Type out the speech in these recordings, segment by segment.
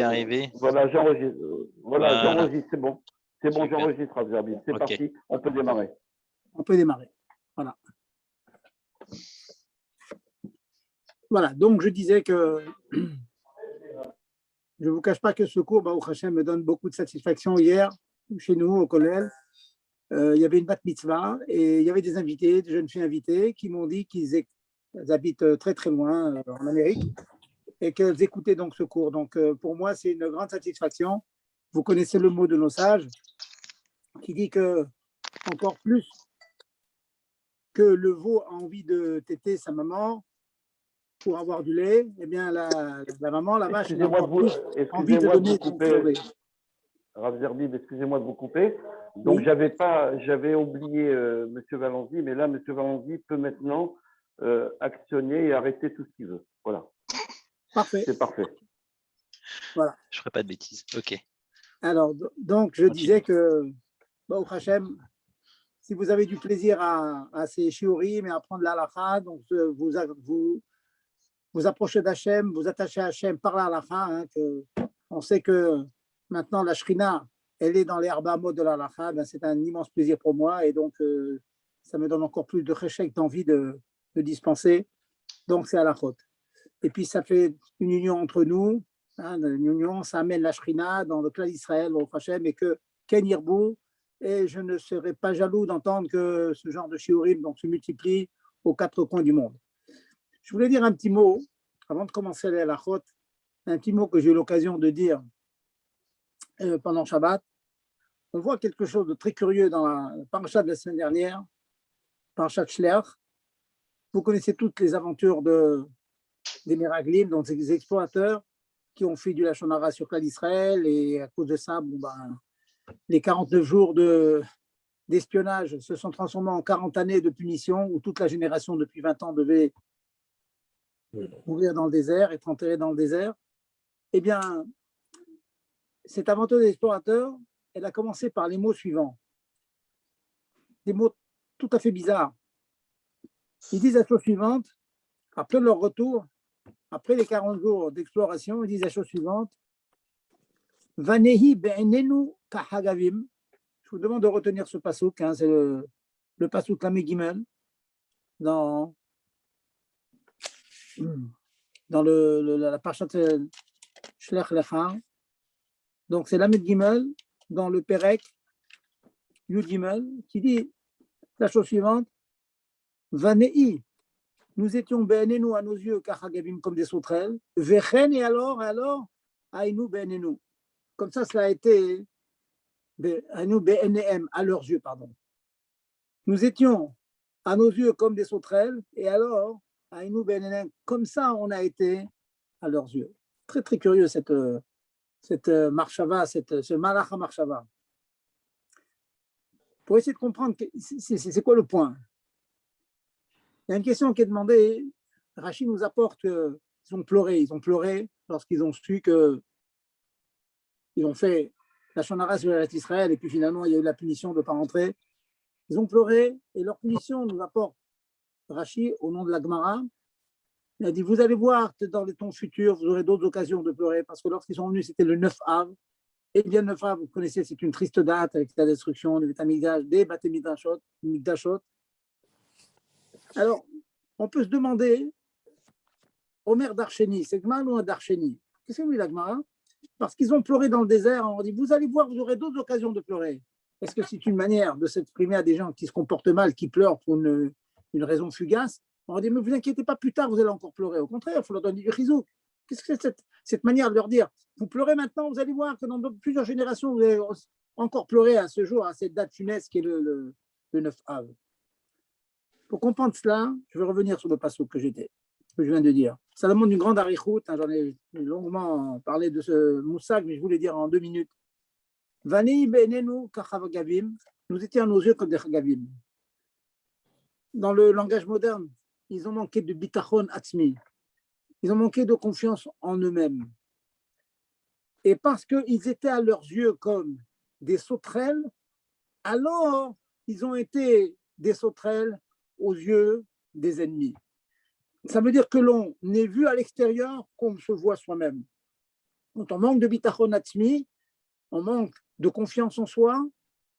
t'es arrivé. Voilà, j'enregistre. Voilà. J'enregistre, c'est bon. C'est bon, Super. j'enregistre, Rabbi. C'est parti, on peut démarrer. On peut démarrer. Voilà. Voilà, donc je disais que je ne vous cache pas que ce cours, Baruch Hashem, me donne beaucoup de satisfaction. Hier, chez nous, au collège, il y avait une bat mitzvah et il y avait des invités, des jeunes filles invitées qui m'ont dit qu'ils habitent très très loin en Amérique et qu'elles écoutaient donc ce cours. Donc pour moi, c'est une grande satisfaction. Vous connaissez le mot de nos sages qui dit que encore plus que le veau a envie de téter sa maman pour avoir du lait, eh bien la maman, la vache, a encore plus envie de donner son lait. Rav Zerbib, excusez-moi de vous couper. Donc, Oui. j'avais oublié M. Valenzi, mais là, M. Valenzi peut maintenant actionner et arrêter tout ce qu'il veut. Voilà. Parfait. C'est parfait. Voilà. Je ne ferai pas de bêtises. OK. Alors, donc, je disais que, Baruch Hashem, si vous avez du plaisir à ces shiurim et à apprendre la halakha, donc vous approchez d'Hachem, vous attachez à Hachem par la halakha, hein, on sait que maintenant la Shrina, elle est dans les Arba Amot de la halakha, ben c'est un immense plaisir pour moi et donc ça me donne encore plus de cheshek, d'envie de dispenser. Donc c'est halachot. Et puis ça fait une union entre nous, hein, une union, ça amène la Shrina dans le clan d'Israël, au Hachem, et que Ken Yirbu, et je ne serais pas jaloux d'entendre que ce genre de shiurim donc se multiplie aux quatre coins du monde. Je voulais dire un petit mot, avant de commencer les halachot, un petit mot que j'ai eu l'occasion de dire pendant Shabbat. On voit quelque chose de très curieux dans la paracha de la semaine dernière, parachat Shlach. Vous connaissez toutes les aventures des Meraglim, donc des explorateurs qui ont fait du Lachon Hara sur Klal Israël, et à cause de ça, les 49 jours d'espionnage se sont transformés en 40 années de punition, où toute la génération depuis 20 ans devait mourir dans le désert, être enterré dans le désert. Eh bien, cette aventure des explorateurs, elle a commencé par les mots suivants. Des mots tout à fait bizarres. Ils disent la chose suivante, après leur retour, après les 40 jours d'exploration, ils disent la chose suivante. Vanehi be'enenu kahagavim. Je vous demande de retenir ce passouk, hein, c'est le passouk Lamed Gimel dans la parashat Shlach Lecha. Donc c'est Lamed Gimel dans le Perek Yud Gimel qui dit la chose suivante. Vanehi, nous étions be'enenu à nos yeux kahagavim comme des sauterelles. Vechen et alors ainu be'enenu. Comme ça, cela a été à leurs yeux, pardon. Nous étions à nos yeux comme des sauterelles, et alors, comme ça, on a été à leurs yeux. Très, très curieux, cette marshava, ce malacha marshava. Pour essayer de comprendre, c'est quoi le point? Il y a une question qui est demandée. Rachid nous apporte qu'ils ont pleuré. Ils ont pleuré lorsqu'ils ont su que ils ont fait la Lachon Hara sur Israël, et puis finalement, il y a eu la punition de ne pas rentrer. Ils ont pleuré, et leur punition nous apporte Rashi, au nom de la Gemara. Il a dit, vous allez voir que dans les temps futurs, vous aurez d'autres occasions de pleurer, parce que lorsqu'ils sont venus, c'était le 9 Av. Et bien, le 9 Av, vous connaissez, c'est une triste date avec la destruction des Betamigdash, des Batemigdashot. Alors, on peut se demander, Omer Darcheni, c'est Gmara ou un Darcheni? Qu'est-ce que vous dit la Gemara? Parce qu'ils ont pleuré dans le désert, on dit, vous allez voir, vous aurez d'autres occasions de pleurer. Est-ce que c'est une manière de s'exprimer à des gens qui se comportent mal, qui pleurent pour une raison fugace? On dit, mais vous inquiétez pas, plus tard, vous allez encore pleurer. Au contraire, il faut leur donner du chizouk. Qu'est-ce que c'est cette manière de leur dire? Vous pleurez maintenant, vous allez voir que dans plusieurs générations, vous allez encore pleurer à ce jour, à cette date funeste qui est le 9 Av. Pour comprendre cela, je vais revenir sur le passouk que je viens de dire. Ça demande une grande arichout, hein, j'en ai longuement parlé de ce moussag, mais je voulais dire en 2 minutes. Vani benenu kachavagavim, nous étions à nos yeux comme des chagavim. Dans le langage moderne, ils ont manqué de bitachon atzmi, ils ont manqué de confiance en eux-mêmes. Et parce qu'ils étaient à leurs yeux comme des sauterelles, alors ils ont été des sauterelles aux yeux des ennemis. Ça veut dire que l'on n'est vu à l'extérieur qu'on se voit soi-même. quand on manque de bitachon atzmi, on manque de confiance en soi,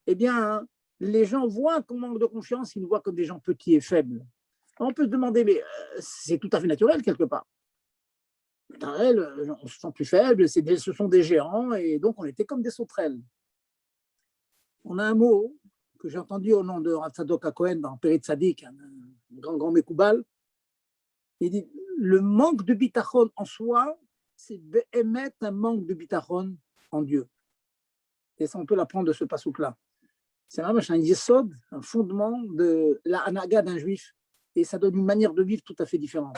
eh bien, les gens voient qu'on manque de confiance, ils nous voient comme des gens petits et faibles. On peut se demander, mais c'est tout à fait naturel quelque part. Naturel, on se sent plus faible, ce sont des géants, et donc on était comme des sauterelles. On a un mot que j'ai entendu au nom de Rav Tzadok HaKohen dans Périt Tzadik, un grand Mekoubal. Il dit, le manque de bitachon en soi, c'est émettre un manque de bitachon en Dieu. Et ça, on peut l'apprendre de ce pasouk-là. C'est vraiment un yesod, un fondement de la hanaga d'un juif. Et ça donne une manière de vivre tout à fait différente.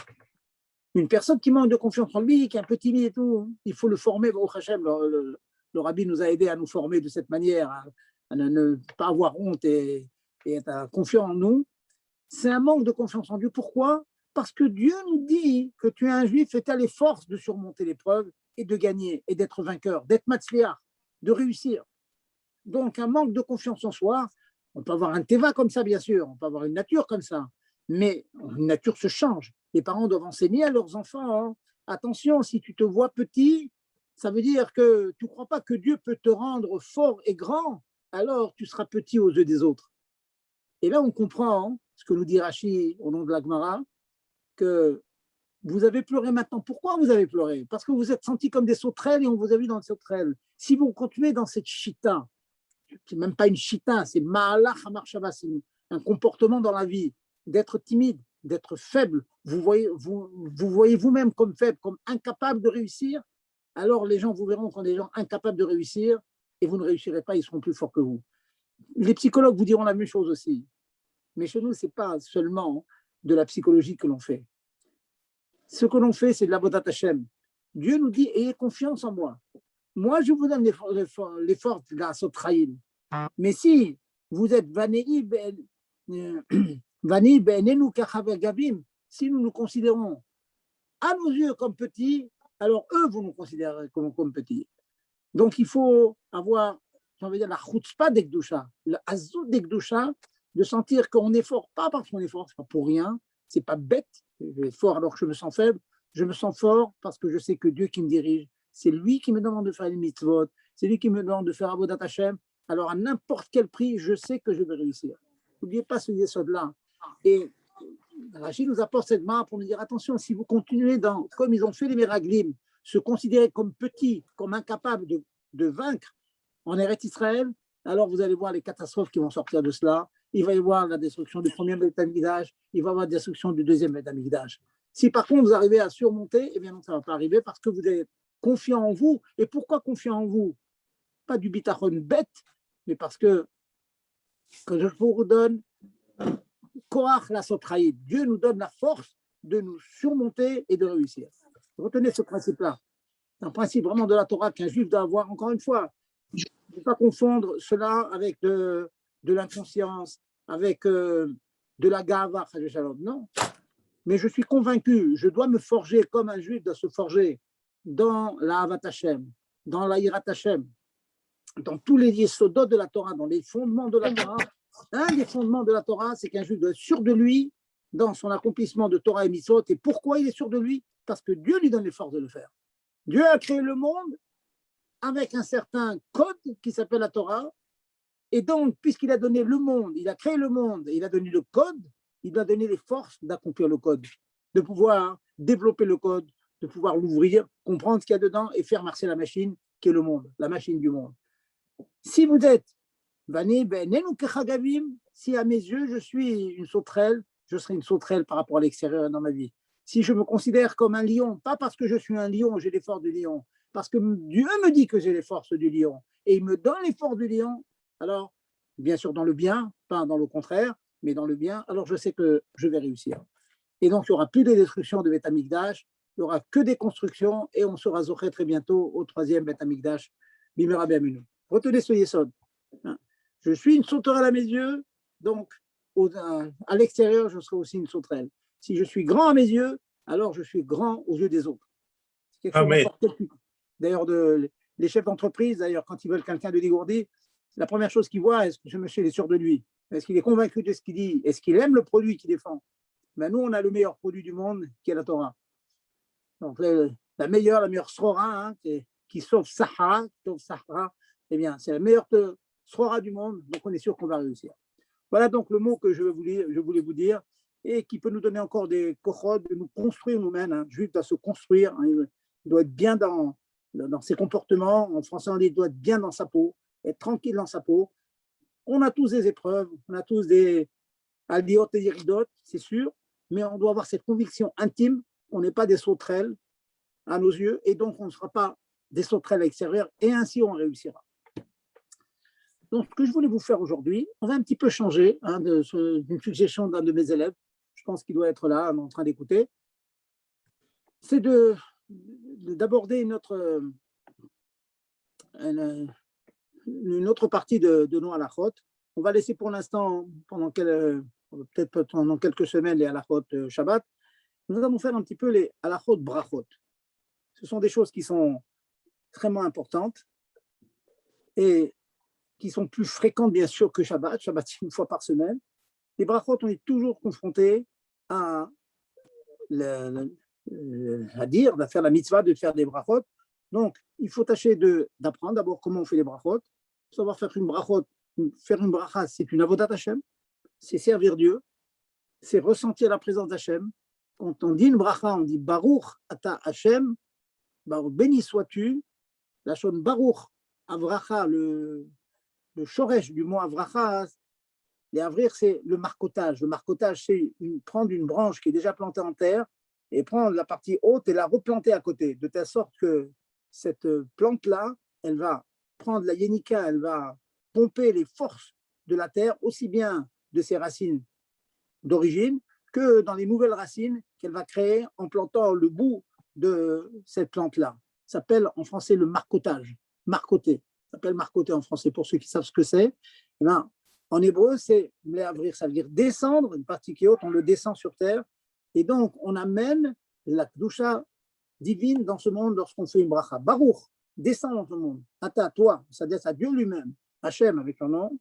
Une personne qui manque de confiance en lui, qui est un peu timide et tout, il faut le former. Baruch Hashem, le rabbi nous a aidés à nous former de cette manière, à ne pas avoir honte et être confiant en nous. C'est un manque de confiance en Dieu. Pourquoi? Parce que Dieu nous dit que tu es un juif et tu as les forces de surmonter l'épreuve et de gagner et d'être vainqueur, d'être matzliach, de réussir. Donc, un manque de confiance en soi, on peut avoir un teva comme ça, bien sûr, on peut avoir une nature comme ça, mais une nature se change. Les parents doivent enseigner à leurs enfants, hein, attention, si tu te vois petit, ça veut dire que tu ne crois pas que Dieu peut te rendre fort et grand, alors tu seras petit aux yeux des autres. Et là, on comprend hein, ce que nous dit Rashi au nom de la Gemara, que vous avez pleuré maintenant. Pourquoi vous avez pleuré? Parce que vous êtes sentis comme des sauterelles et on vous a vu dans les sauterelles. Si vous continuez dans cette chita, c'est même pas une chita, c'est ma'alach hamarshava, c'est un comportement dans la vie, d'être timide, d'être faible. Vous voyez vous-même comme faible, comme incapable de réussir. Alors les gens vous verront comme des gens incapables de réussir et vous ne réussirez pas, ils seront plus forts que vous. Les psychologues vous diront la même chose aussi. Mais chez nous, ce n'est pas seulement de la psychologie que l'on fait. Ce que l'on fait, c'est de la Avodat Hashem. Dieu nous dit, ayez confiance en moi. Moi, je vous donne les forces grâce au Traïm. Mais si vous êtes Vani Benenu Kachaver Gavim, si nous nous considérons à nos yeux comme petits, alors eux vont nous considérer comme petits. Donc il faut avoir, j'ai envie de dire, la chutzpah d'Ekdusha, le azou d'Ekdusha, de sentir qu'on est fort, pas parce qu'on est fort, c'est pas pour rien, c'est pas bête, je vais être fort alors que je me sens faible, je me sens fort parce que je sais que Dieu qui me dirige, c'est lui qui me demande de faire les mitzvot, c'est lui qui me demande de faire Avodat Hashem, alors à n'importe quel prix, je sais que je vais réussir. N'oubliez pas ce yesod-là. Et Rachid nous apporte cette main pour nous dire, attention, si vous continuez comme ils ont fait les Meraglim, se considérer comme petits, comme incapables de vaincre en Eretz Israël, alors vous allez voir les catastrophes qui vont sortir de cela. Il va y avoir la destruction du premier Beth Amikdash, il va y avoir la destruction du deuxième Beth Amikdash. Si par contre vous arrivez à surmonter, eh bien non, ça ne va pas arriver parce que vous êtes confiant en vous. Et pourquoi confiant en vous? Pas du bitachon bête, mais parce que je vous donne Korach la Sotraïd. Dieu nous donne la force de nous surmonter et de réussir. Retenez ce principe-là. C'est un principe vraiment de la Torah qu'un juif doit avoir, encore une fois. Il ne faut pas confondre cela avec de l'inconscience, avec de la gava, non. Mais je suis convaincu, je dois me forger comme un juif doit se forger dans la Havat Hashem, dans la Yirat Hashem, dans tous les yesodot de la Torah, dans les fondements de la Torah. Un des fondements de la Torah, c'est qu'un juif doit être sûr de lui dans son accomplissement de Torah et Mitzvot. Et pourquoi il est sûr de lui? Parce que Dieu lui donne les forces de le faire. Dieu a créé le monde avec un certain code qui s'appelle la Torah. Et donc, puisqu'il a donné le monde, il a créé le monde, il a donné le code, il doit donner les forces d'accomplir le code, de pouvoir développer le code, de pouvoir l'ouvrir, comprendre ce qu'il y a dedans et faire marcher la machine qui est le monde, la machine du monde. Si vous êtes si à mes yeux je suis une sauterelle, je serai une sauterelle par rapport à l'extérieur dans ma vie. Si je me considère comme un lion, pas parce que je suis un lion, j'ai les forces du lion, parce que Dieu me dit que j'ai les forces du lion et il me donne les forces du lion, alors bien sûr dans le bien, pas dans le contraire, mais dans le bien, alors je sais que je vais réussir. Et donc il n'y aura plus de destruction de Beth Amikdash, il n'y aura que des constructions et on sera zoché très bientôt au troisième Beth Amikdash. Bimera Be'aminu. Retenez ce yesod. Je suis une sauterelle à mes yeux, donc à l'extérieur, je serai aussi une sauterelle. Si je suis grand à mes yeux, alors je suis grand aux yeux des autres. C'est quelque chose d'ailleurs, les chefs d'entreprise, d'ailleurs, quand ils veulent quelqu'un de dégourdi, la première chose qu'ils voient, est-ce que ce monsieur est sûr de lui? Est-ce qu'il est convaincu de ce qu'il dit? Est-ce qu'il aime le produit qu'il défend? Ben, nous, on a le meilleur produit du monde, qui est la Torah. Donc, la meilleure srora, hein, qui qui sauve Sahara, eh bien, c'est la meilleure srora du monde, donc on est sûr qu'on va réussir. Voilà donc le mot que je voulais vous dire et qui peut nous donner encore des kochot, de nous construire nous-mêmes. Un juif doit se construire, hein, il doit être bien dans ses comportements. En français, on dit il doit être bien dans sa peau, être tranquille dans sa peau. On a tous des épreuves, on a tous des aldiot et iridot, c'est sûr, mais on doit avoir cette conviction intime qu'on n'est pas des sauterelles à nos yeux et donc on ne sera pas des sauterelles à l'extérieur et ainsi on réussira. Donc, ce que je voulais vous faire aujourd'hui, on va un petit peu changer d'une suggestion d'un de mes élèves, je pense qu'il doit être là en train d'écouter, c'est d'aborder une autre partie de nos halachot. On va laisser pour l'instant, peut-être pendant quelques semaines, les halachot Shabbat. Nous allons faire un petit peu les halachot brachot. Ce sont des choses qui sont extrêmement importantes et qui sont plus fréquentes, bien sûr, que Shabbat. Shabbat, c'est une fois par semaine. Les brachot, on est toujours confronté à faire la mitzvah de faire des brachot. Donc, il faut tâcher d'apprendre d'abord comment on fait les brachot. Savoir faire une brachot, faire une bracha, c'est une avodat Hashem, c'est servir Dieu, c'est ressentir la présence d'Hashem. Quand on dit une bracha, on dit Baruch ata Hashem, Baruch, béni sois-tu. La shon Baruch, avracha, le shoresh du mot avracha, les avrir, c'est le marcotage. Le marcotage, c'est prendre une branche qui est déjà plantée en terre et prendre la partie haute et la replanter à côté, de telle sorte que cette plante-là, elle va prendre la yénika, elle va pomper les forces de la terre, aussi bien de ses racines d'origine que dans les nouvelles racines qu'elle va créer en plantant le bout de cette plante-là. Ça s'appelle en français le marcotage, marcoter. Ça s'appelle marcoter en français pour ceux qui savent ce que c'est. Eh bien, en hébreu, c'est mléavrir, ça veut dire descendre, une partie qui est haute, on le descend sur terre. Et donc, on amène la kedusha divine dans ce monde lorsqu'on fait une bracha. Baruch, descend dans ce monde. Ata, toi, ça dit à Dieu lui-même. Hachem avec son nom.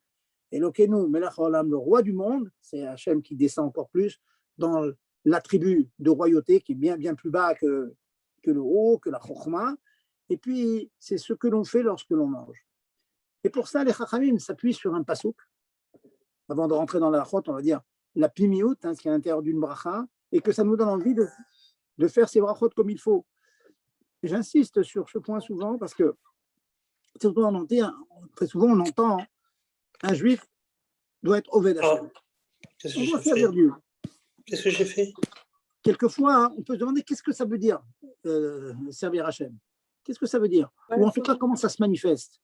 Elokeinu, Melech Haolam, le roi du monde. C'est Hachem qui descend encore plus dans l'attribut de royauté qui est bien, bien plus bas que le haut, que la chokhma. Et puis, c'est ce que l'on fait lorsque l'on mange. Et pour ça, les chachamim s'appuient sur un pasouk. Avant de rentrer dans la chot, on va dire la pimiout, ce qui est à l'intérieur d'une bracha, et que ça nous donne envie de faire ces brachot comme il faut. J'insiste sur ce point souvent parce que très souvent on entend un juif doit être Oved Hashem. On doit servir Dieu. Qu'est-ce que j'ai fait? Quelquefois, on peut se demander qu'est-ce que ça veut dire servir Hashem. Qu'est-ce que ça veut dire? Ou en tout cas, comment ça se manifeste?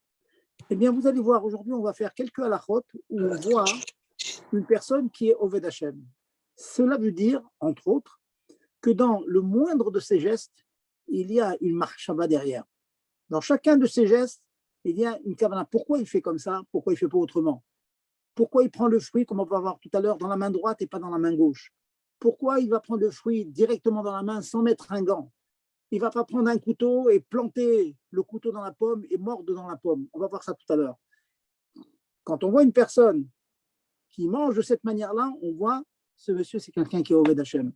Eh bien, vous allez voir, aujourd'hui, on va faire quelques halachot où on voit une personne qui est Oved Hashem. Cela veut dire, entre autres, que dans le moindre de ses gestes, il y a une marchava derrière. Dans chacun de ses gestes, il y a une kavana. Pourquoi il fait comme ça? Pourquoi il ne fait pas autrement? Pourquoi il prend le fruit, comme on va voir tout à l'heure, dans la main droite et pas dans la main gauche? Pourquoi il va prendre le fruit directement dans la main sans mettre un gant? Il ne va pas prendre un couteau et planter le couteau dans la pomme et mordre dans la pomme. On va voir ça tout à l'heure. Quand on voit une personne qui mange de cette manière-là, on voit ce monsieur, c'est quelqu'un qui est Oved Hashem.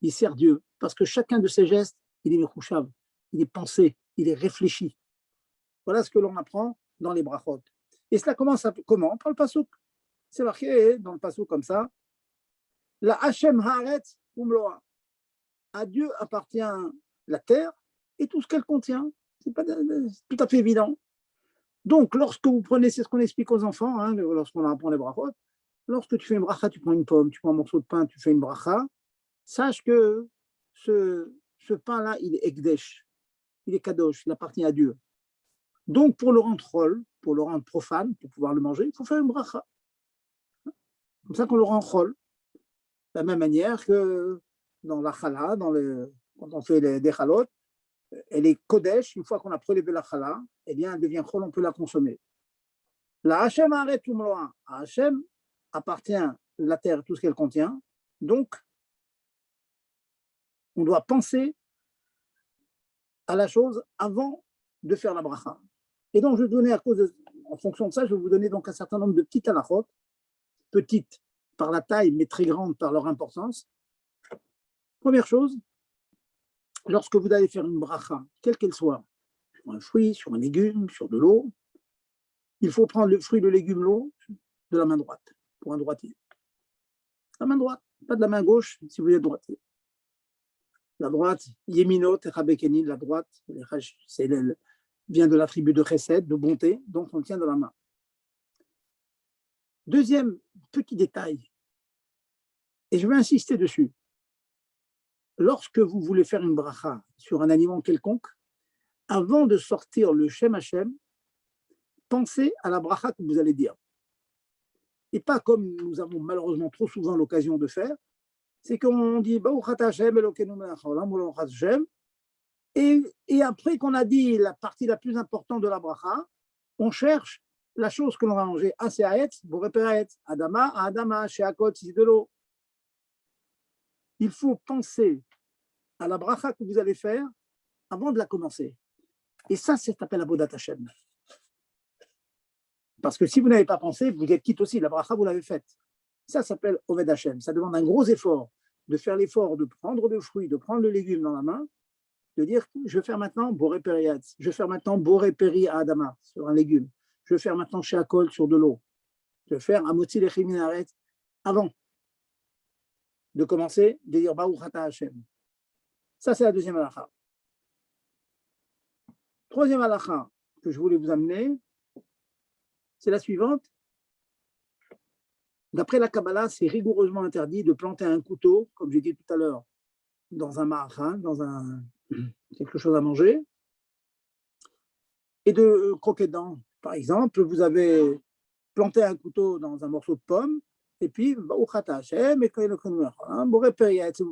Il sert Dieu parce que chacun de ses gestes, il est mechouchav, il est pensé, il est réfléchi. Voilà ce que l'on apprend dans les brachot. Et cela commence comment? Par le pasouk. C'est marqué dans le pasouk comme ça. La Hashem haaretz umloa. À Dieu appartient la terre et tout ce qu'elle contient. C'est tout à fait évident. Donc, lorsque vous prenez, c'est ce qu'on explique aux enfants, lorsqu'on apprend les brachot, lorsque tu fais une bracha, tu prends une pomme, tu prends un morceau de pain, tu fais une bracha, sache que ce pain-là, il est ekdesh, il est kadosh, il appartient à Dieu. Donc, pour le rendre chol, pour le rendre profane, pour pouvoir le manger, il faut faire une bracha. Comme ça qu'on le rend chol. De la même manière que dans la chala, quand on fait des chalot, elle est kodesh, une fois qu'on a prélevé la chala, eh bien, elle devient chol, on peut la consommer. La Hashem arrête tout loin. À Hashem appartient la terre, tout ce qu'elle contient. Donc, on doit penser à la chose avant de faire la bracha. Et donc, je vais donner en fonction de ça, je vais vous donner donc un certain nombre de petites halachot, petites par la taille, mais très grandes par leur importance. Première chose, lorsque vous allez faire une bracha, quelle qu'elle soit, sur un fruit, sur un légume, sur de l'eau, il faut prendre le fruit, le légume, l'eau de la main droite, pour un droitier. La main droite, pas de la main gauche si vous êtes droitier. La droite, Yeminot et Rabekeni, la droite, vient de l'attribut de chesed, de bonté, donc on tient de la main. Deuxième petit détail, et je vais insister dessus. Lorsque vous voulez faire une bracha sur un aliment quelconque, avant de sortir le Shem Hashem, pensez à la bracha que vous allez dire. Et pas comme nous avons malheureusement trop souvent l'occasion de faire, c'est qu'on dit et après qu'on a dit la partie la plus importante de la bracha, on cherche la chose que l'on va manger. Ah, c'est Aetz, Boreperaetz, Adama, Adama, Sheakot, si c'est de l'eau. Il faut penser à la bracha que vous allez faire avant de la commencer. Et ça s'appelle Avodat Hashem. Parce que si vous n'avez pas pensé, vous êtes quitte aussi, la bracha, vous l'avez faite. Ça s'appelle Oved Hashem. Ça demande un gros effort, de faire l'effort de prendre le fruit, de prendre le légume dans la main, de dire, je vais faire maintenant Boré Periatz, je vais faire maintenant Boré Peri à Adama, sur un légume, je vais faire maintenant Sheakol sur de l'eau, je vais faire Amotzi Lechim Minaret avant de commencer, de dire Baruch Ata Hashem. Ça, c'est la deuxième halakha. Troisième halakha que je voulais vous amener, c'est la suivante. D'après la Kabbalah, c'est rigoureusement interdit de planter un couteau, comme j'ai dit tout à l'heure, dans un ma'achin, dans quelque chose à manger, et de croquer dedans. Par exemple, vous avez planté un couteau dans un morceau de pomme, et puis, vous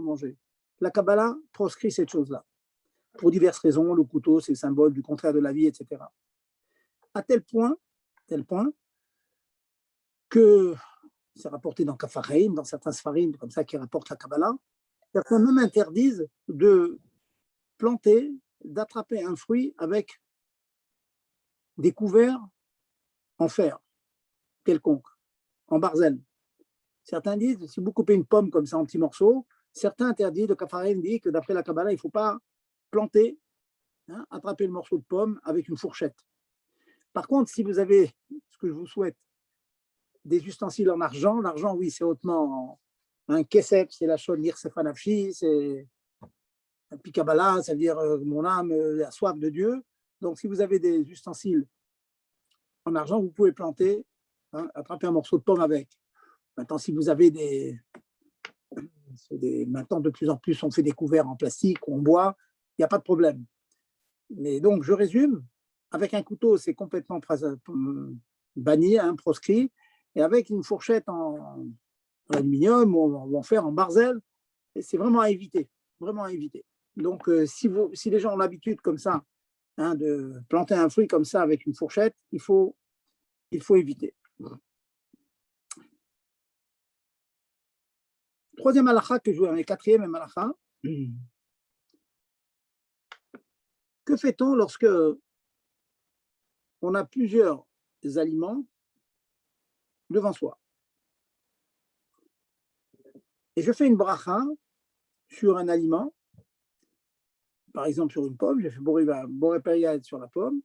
mangez. La Kabbalah proscrit cette chose-là. Pour diverses raisons, le couteau, c'est le symbole du contraire de la vie, etc. À tel point que c'est rapporté dans Kafareim, dans certains Sfarim, comme ça, qui rapportent la Kabbalah, certains même interdisent de planter, d'attraper un fruit avec des couverts en fer quelconque, en barzel. Certains disent, si vous coupez une pomme comme ça en petits morceaux, certains interdisent, le Kafareim dit que d'après la Kabbalah, il ne faut pas planter, attraper le morceau de pomme avec une fourchette. Par contre, si vous avez, ce que je vous souhaite, des ustensiles en argent, l'argent, oui, c'est hautement un kesef, c'est la chaude nirsefanafshi, c'est un pikabala, ça veut dire mon âme a soif de Dieu. Donc, si vous avez des ustensiles en argent, vous pouvez planter, attraper un morceau de pomme avec. Maintenant, si vous avez maintenant, de plus en plus, on fait des couverts en plastique, en bois, il n'y a pas de problème. Mais donc, je résume, avec un couteau, c'est complètement banni, proscrit, et avec une fourchette en aluminium ou en fer, en barzel, c'est vraiment à éviter, vraiment à éviter. Donc, si les gens ont l'habitude comme ça, de planter un fruit comme ça avec une fourchette, il faut éviter. Troisième halakha que je vois, mais quatrième halakha. Que fait-on lorsque on a plusieurs aliments devant soi? Et je fais une bracha sur un aliment, par exemple sur une pomme, j'ai fait Boré Periatz sur la pomme.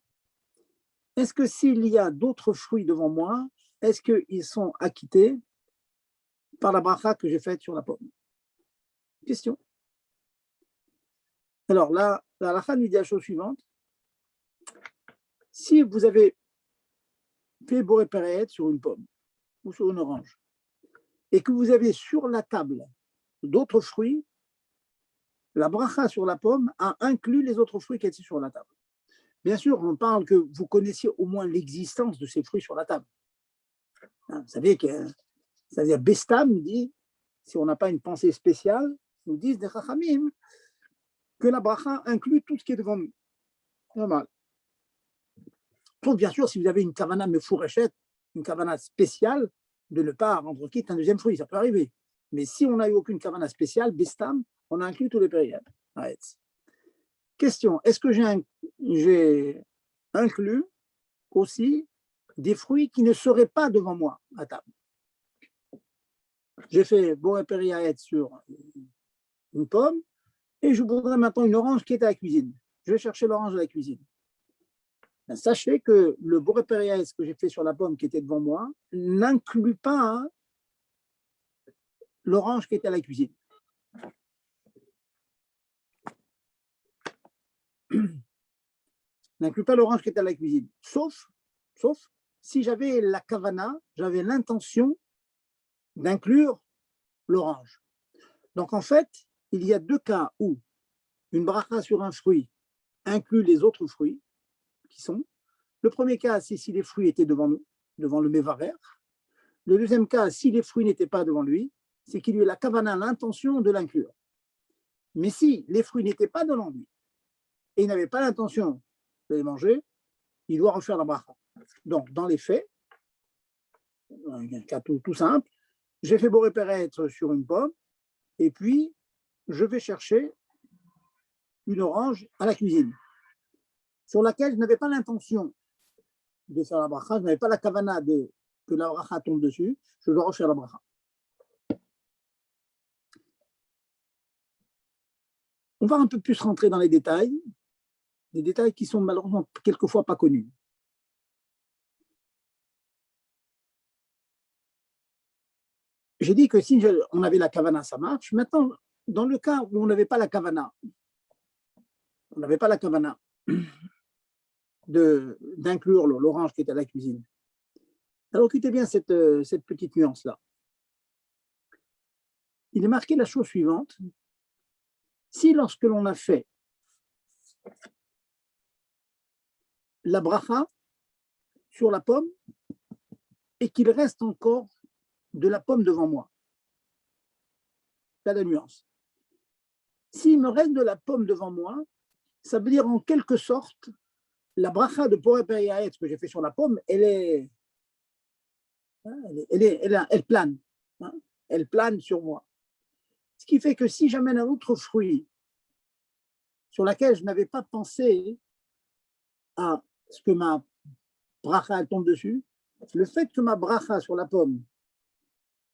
Est-ce que s'il y a d'autres fruits devant moi, est-ce qu'ils sont acquittés par la bracha que j'ai faite sur la pomme? Question. Alors là, la halakha nous dit la chose suivante. Si vous avez fait Boré Periatz sur une pomme ou sur une orange, et que vous avez sur la table d'autres fruits, la bracha sur la pomme a inclus les autres fruits qui étaient sur la table. Bien sûr, on parle que vous connaissiez au moins l'existence de ces fruits sur la table. Vous savez que, c'est-à-dire Bestam dit, si on n'a pas une pensée spéciale, nous disent des Chachamim que la bracha inclut tout ce qui est devant nous. Normal. Donc, bien sûr, si vous avez une kavana mefourechet, une kavana spéciale, de ne pas rendre quitte un deuxième fruit, ça peut arriver. Mais si on n'a eu aucune kavana spéciale, Bestam, on a inclus tous les périodes. Question, est-ce que j'ai inclus aussi des fruits qui ne seraient pas devant moi à table? J'ai fait Boré Periatz sur une pomme et je voudrais maintenant une orange qui est à la cuisine. Je vais chercher l'orange à la cuisine. Ben, sachez que le Boré Périès que j'ai fait sur la pomme qui était devant moi n'inclut pas l'orange qui était à la cuisine. N'inclut pas l'orange qui était à la cuisine, sauf si j'avais la kavana, j'avais l'intention d'inclure l'orange. Donc en fait, il y a deux cas où une bracha sur un fruit inclut les autres fruits qui sont. Le premier cas, c'est si les fruits étaient devant nous, devant le mévarer. Le deuxième cas, si les fruits n'étaient pas devant lui, c'est qu'il y a la kavana, l'intention de l'inclure. Mais si les fruits n'étaient pas devant lui et il n'avait pas l'intention de les manger, il doit refaire la bracha. Donc, dans les faits, un cas tout simple, j'ai fait Boré Pérez sur une pomme et puis je vais chercher une orange à la cuisine sur laquelle je n'avais pas l'intention de faire la bracha, je n'avais pas la kavana que la bracha tombe dessus, je dois refaire la bracha. On va un peu plus rentrer dans les détails qui sont malheureusement quelquefois pas connus. J'ai dit que si on avait la kavana, ça marche. Maintenant, dans le cas où on n'avait pas la kavana, d'inclure l'orange qui était à la cuisine. Alors écoutez bien cette petite nuance-là. Il est marqué la chose suivante. Si lorsque l'on a fait la bracha sur la pomme et qu'il reste encore de la pomme devant moi, pas de nuance. S'il me reste de la pomme devant moi, ça veut dire en quelque sorte la bracha de Boré Périès que j'ai fait sur la pomme, elle plane. Hein, elle plane sur moi. Ce qui fait que si j'amène un autre fruit sur lequel je n'avais pas pensé à ce que ma bracha tombe dessus, le fait que ma bracha sur la pomme,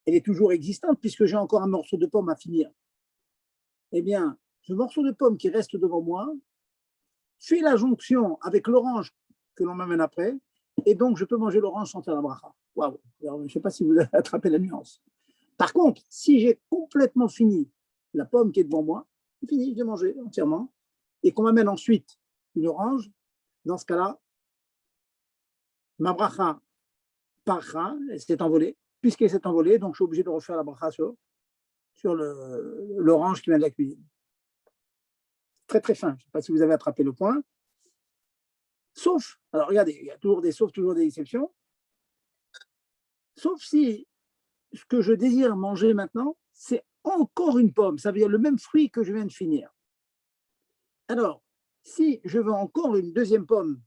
elle est toujours existante puisque j'ai encore un morceau de pomme à finir, eh bien, ce morceau de pomme qui reste devant moi fait la jonction avec l'orange que l'on m'amène après, et donc je peux manger l'orange sans faire la bracha. Waouh! Je ne sais pas si vous avez attrapé la nuance. Par contre, si j'ai complètement fini la pomme qui est devant moi, c'est fini, je l'ai mangée entièrement, et qu'on m'amène ensuite une orange, dans ce cas-là, ma bracha parcha, elle s'est envolée, puisqu'elle s'est envolée, donc je suis obligé de refaire la bracha sur l'orange qui vient de la cuisine. Très très fin, je ne sais pas si vous avez attrapé le point. Sauf, alors regardez, il y a toujours des saufs, toujours des exceptions, sauf si ce que je désire manger maintenant, c'est encore une pomme, ça veut dire le même fruit que je viens de finir. Alors, si je veux encore une deuxième pomme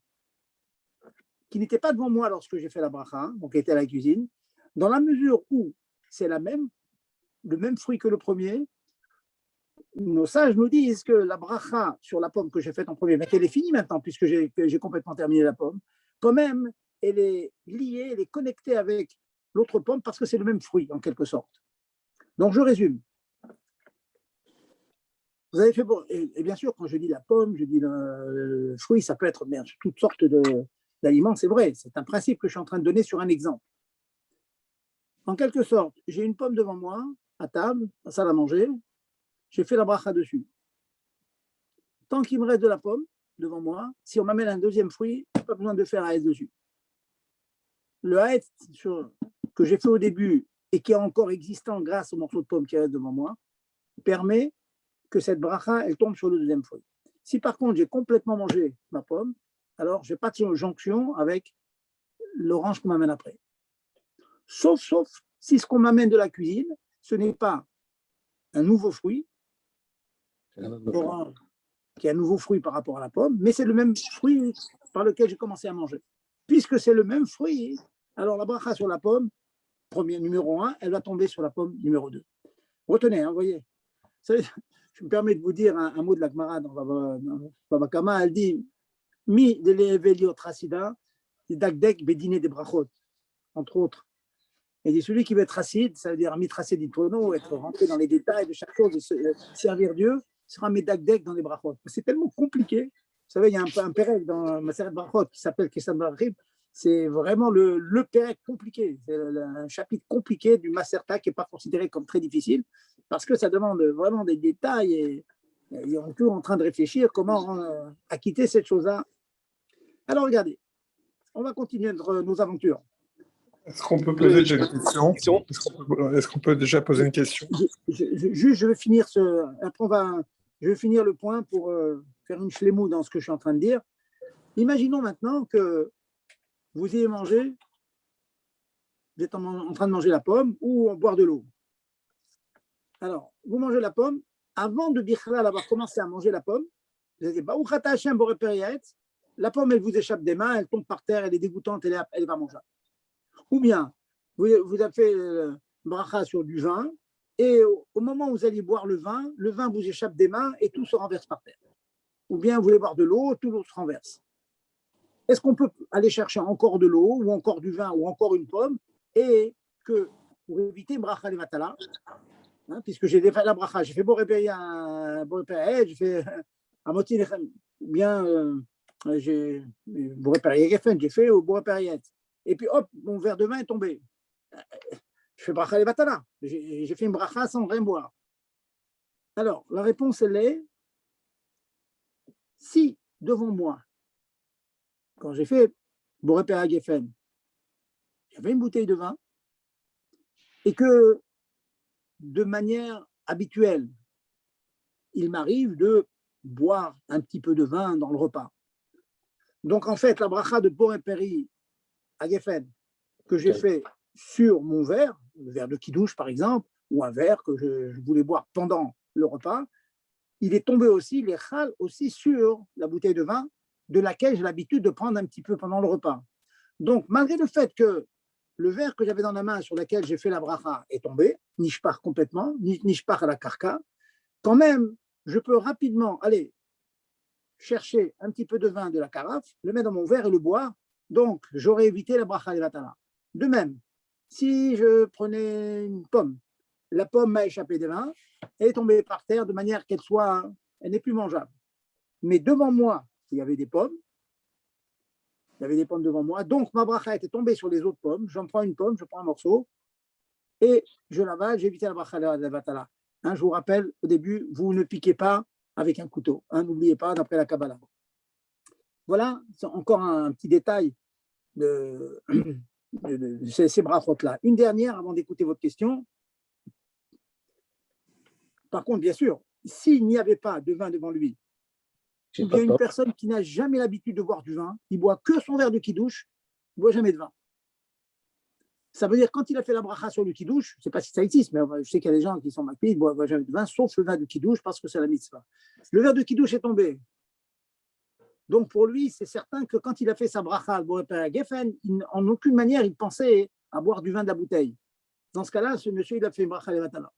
qui n'était pas devant moi lorsque j'ai fait la bracha, donc qui était à la cuisine, dans la mesure où c'est le même fruit que le premier, nos sages nous disent que la bracha sur la pomme que j'ai faite en premier, mais qu'elle est finie maintenant puisque j'ai complètement terminé la pomme, quand même, elle est liée, elle est connectée avec l'autre pomme parce que c'est le même fruit en quelque sorte. Donc je résume. Vous avez fait bon, et bien sûr, quand je dis la pomme, je dis le fruit, ça peut être bien, toutes sortes d'aliments, c'est vrai, c'est un principe que je suis en train de donner sur un exemple. En quelque sorte, j'ai une pomme devant moi, à table, à salle à manger, j'ai fait la bracha dessus. Tant qu'il me reste de la pomme devant moi, si on m'amène un deuxième fruit, pas besoin de faire haïs dessus. Le haïs que j'ai fait au début et qui est encore existant grâce au morceau de pomme qui reste devant moi, permet que cette bracha, elle tombe sur le deuxième fruit. Si par contre j'ai complètement mangé ma pomme, alors je n'ai pas de jonction avec l'orange qu'on m'amène après. Sauf si ce qu'on m'amène de la cuisine, ce n'est pas un nouveau fruit, orange, qui est un nouveau fruit par rapport à la pomme, mais c'est le même fruit par lequel j'ai commencé à manger. Puisque c'est le même fruit, alors la bracha sur la pomme, numéro 1, elle va tomber sur la pomme numéro 2. Retenez, hein, voyez. Je me permets de vous dire un mot de la Gemara dans Baba Kama, elle dit Mi de l'Eveliot Rassida, Dagdek Bedine des Brachot, entre autres. Elle dit celui qui veut être acide, ça veut dire mitracé d'itono, être rentré dans les détails de chaque chose, de servir Dieu, sera médagdek dans les brachot. C'est tellement compliqué savez, il y a un pérec dans Maseret Brachot qui s'appelle Kesad Barachim. C'est vraiment le pérec compliqué. C'est un chapitre compliqué du Maserta qui n'est pas considéré comme très difficile parce que ça demande vraiment des détails et on est toujours en train de réfléchir comment acquitter cette chose-là. Alors, regardez, on va continuer nos aventures. Est-ce qu'on peut poser déjà une question? Est-ce qu'on peut déjà poser une question? Je vais finir je vais finir le point pour faire une shlemou dans ce que je suis en train de dire. Imaginons maintenant que vous ayez mangé, vous êtes en train de manger la pomme ou boire de l'eau. Alors, vous mangez la pomme, avant de bichlal avoir commencé à manger la pomme, vous avez dit, la pomme, elle vous échappe des mains, elle tombe par terre, elle est dégoûtante, elle est pas mangeable. Ou bien, vous avez fait bracha sur du vin, et au moment où vous allez boire le vin vous échappe des mains et tout se renverse par terre. Ou bien, vous voulez boire de l'eau, tout l'eau se renverse. Est-ce qu'on peut aller chercher encore de l'eau, ou encore du vin, ou encore une pomme, et que, pour éviter bracha levatala, puisque j'ai fait la bracha, j'ai fait boré j'ai fait amoti lechem, ou bien j'ai fait au boré. Et puis hop, mon verre de vin est tombé. Je fais bracha levatala. J'ai fait une bracha sans rien boire. Alors, la réponse, elle est si devant moi, quand j'ai fait boré gefen, j'avais une bouteille de vin et que de manière habituelle, il m'arrive de boire un petit peu de vin dans le repas. Donc, en fait, la bracha de boré à Geffen que j'ai fait sur mon verre, le verre de kidouche par exemple, ou un verre que je voulais boire pendant le repas, il est tombé aussi, les chal aussi sur la bouteille de vin de laquelle j'ai l'habitude de prendre un petit peu pendant le repas. Donc, malgré le fait que le verre que j'avais dans la main sur lequel j'ai fait la bracha est tombé, nishpar complètement, nishpar à la karka, quand même, je peux rapidement aller chercher un petit peu de vin de la carafe, le mettre dans mon verre et le boire. Donc, j'aurais évité la bracha levatala. De même, si je prenais une pomme, la pomme m'a échappé des mains, elle est tombée par terre de manière elle n'est plus mangeable. Mais devant moi, il y avait des pommes devant moi, donc ma bracha était tombée sur les autres pommes, j'en prends une pomme, je prends un morceau, et je l'avale, j'ai évité la bracha levatala. Je vous rappelle, au début, vous ne piquez pas avec un couteau, n'oubliez pas, d'après la Kabbalah. Voilà, c'est encore un petit détail de ces brachot-là. Une dernière avant d'écouter votre question. Par contre, bien sûr, s'il n'y avait pas de vin devant lui, ou bien une personne qui n'a jamais l'habitude de boire du vin, il boit que son verre de kidouche, il ne boit jamais de vin. Ça veut dire quand il a fait la bracha sur le kidouche, je ne sais pas si ça existe, mais je sais qu'il y a des gens qui sont makpid, ils ne boivent jamais de vin, sauf le vin de kidouche parce que c'est la mitzvah. Le verre de kidouche est tombé. Donc pour lui, c'est certain que quand il a fait sa bracha à Geffen, en aucune manière il pensait à boire du vin de la bouteille. Dans ce cas-là, ce monsieur, il a fait une bracha levatala.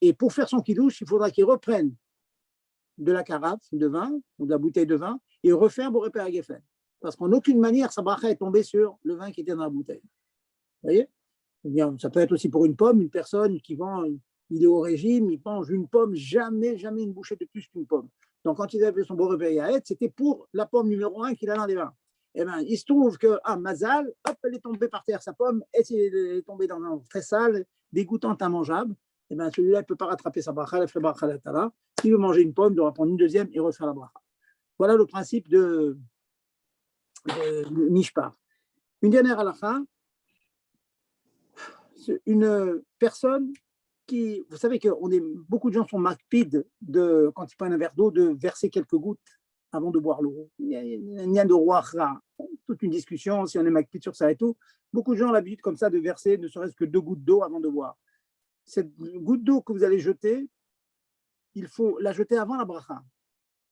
Et pour faire son kidouche, il faudra qu'il reprenne de la carafe de vin ou de la bouteille de vin et refaire boré à Geffen. Parce qu'en aucune manière, sa bracha est tombée sur le vin qui était dans la bouteille. Vous voyez? Bien, ça peut être aussi pour une pomme, une personne qui vend, il est au régime, il mange une pomme, jamais une bouchée de plus qu'une pomme. Donc, quand il avait son boré yaet, c'était pour la pomme numéro 1 qu'il a dans les vins. Eh bien, il se trouve que, Mazal, hop, elle est tombée par terre, sa pomme, et elle est tombée dans un très sale, dégoûtante, immangeable. Eh bien, celui-là, il ne peut pas rattraper sa bracha, elle fait bracha la tala. S'il veut manger une pomme, il doit prendre une deuxième et refaire la bracha. Voilà le principe de Mishpar. Une dernière halakha, une personne qui, vous savez que beaucoup de gens sont makpid quand ils prennent un verre d'eau, de verser quelques gouttes avant de boire l'eau. Il y a de roi, toute une discussion, si on est makpid sur ça et tout. Beaucoup de gens ont l'habitude comme ça de verser ne serait-ce que 2 gouttes d'eau avant de boire. Cette goutte d'eau que vous allez jeter, il faut la jeter avant la bracha.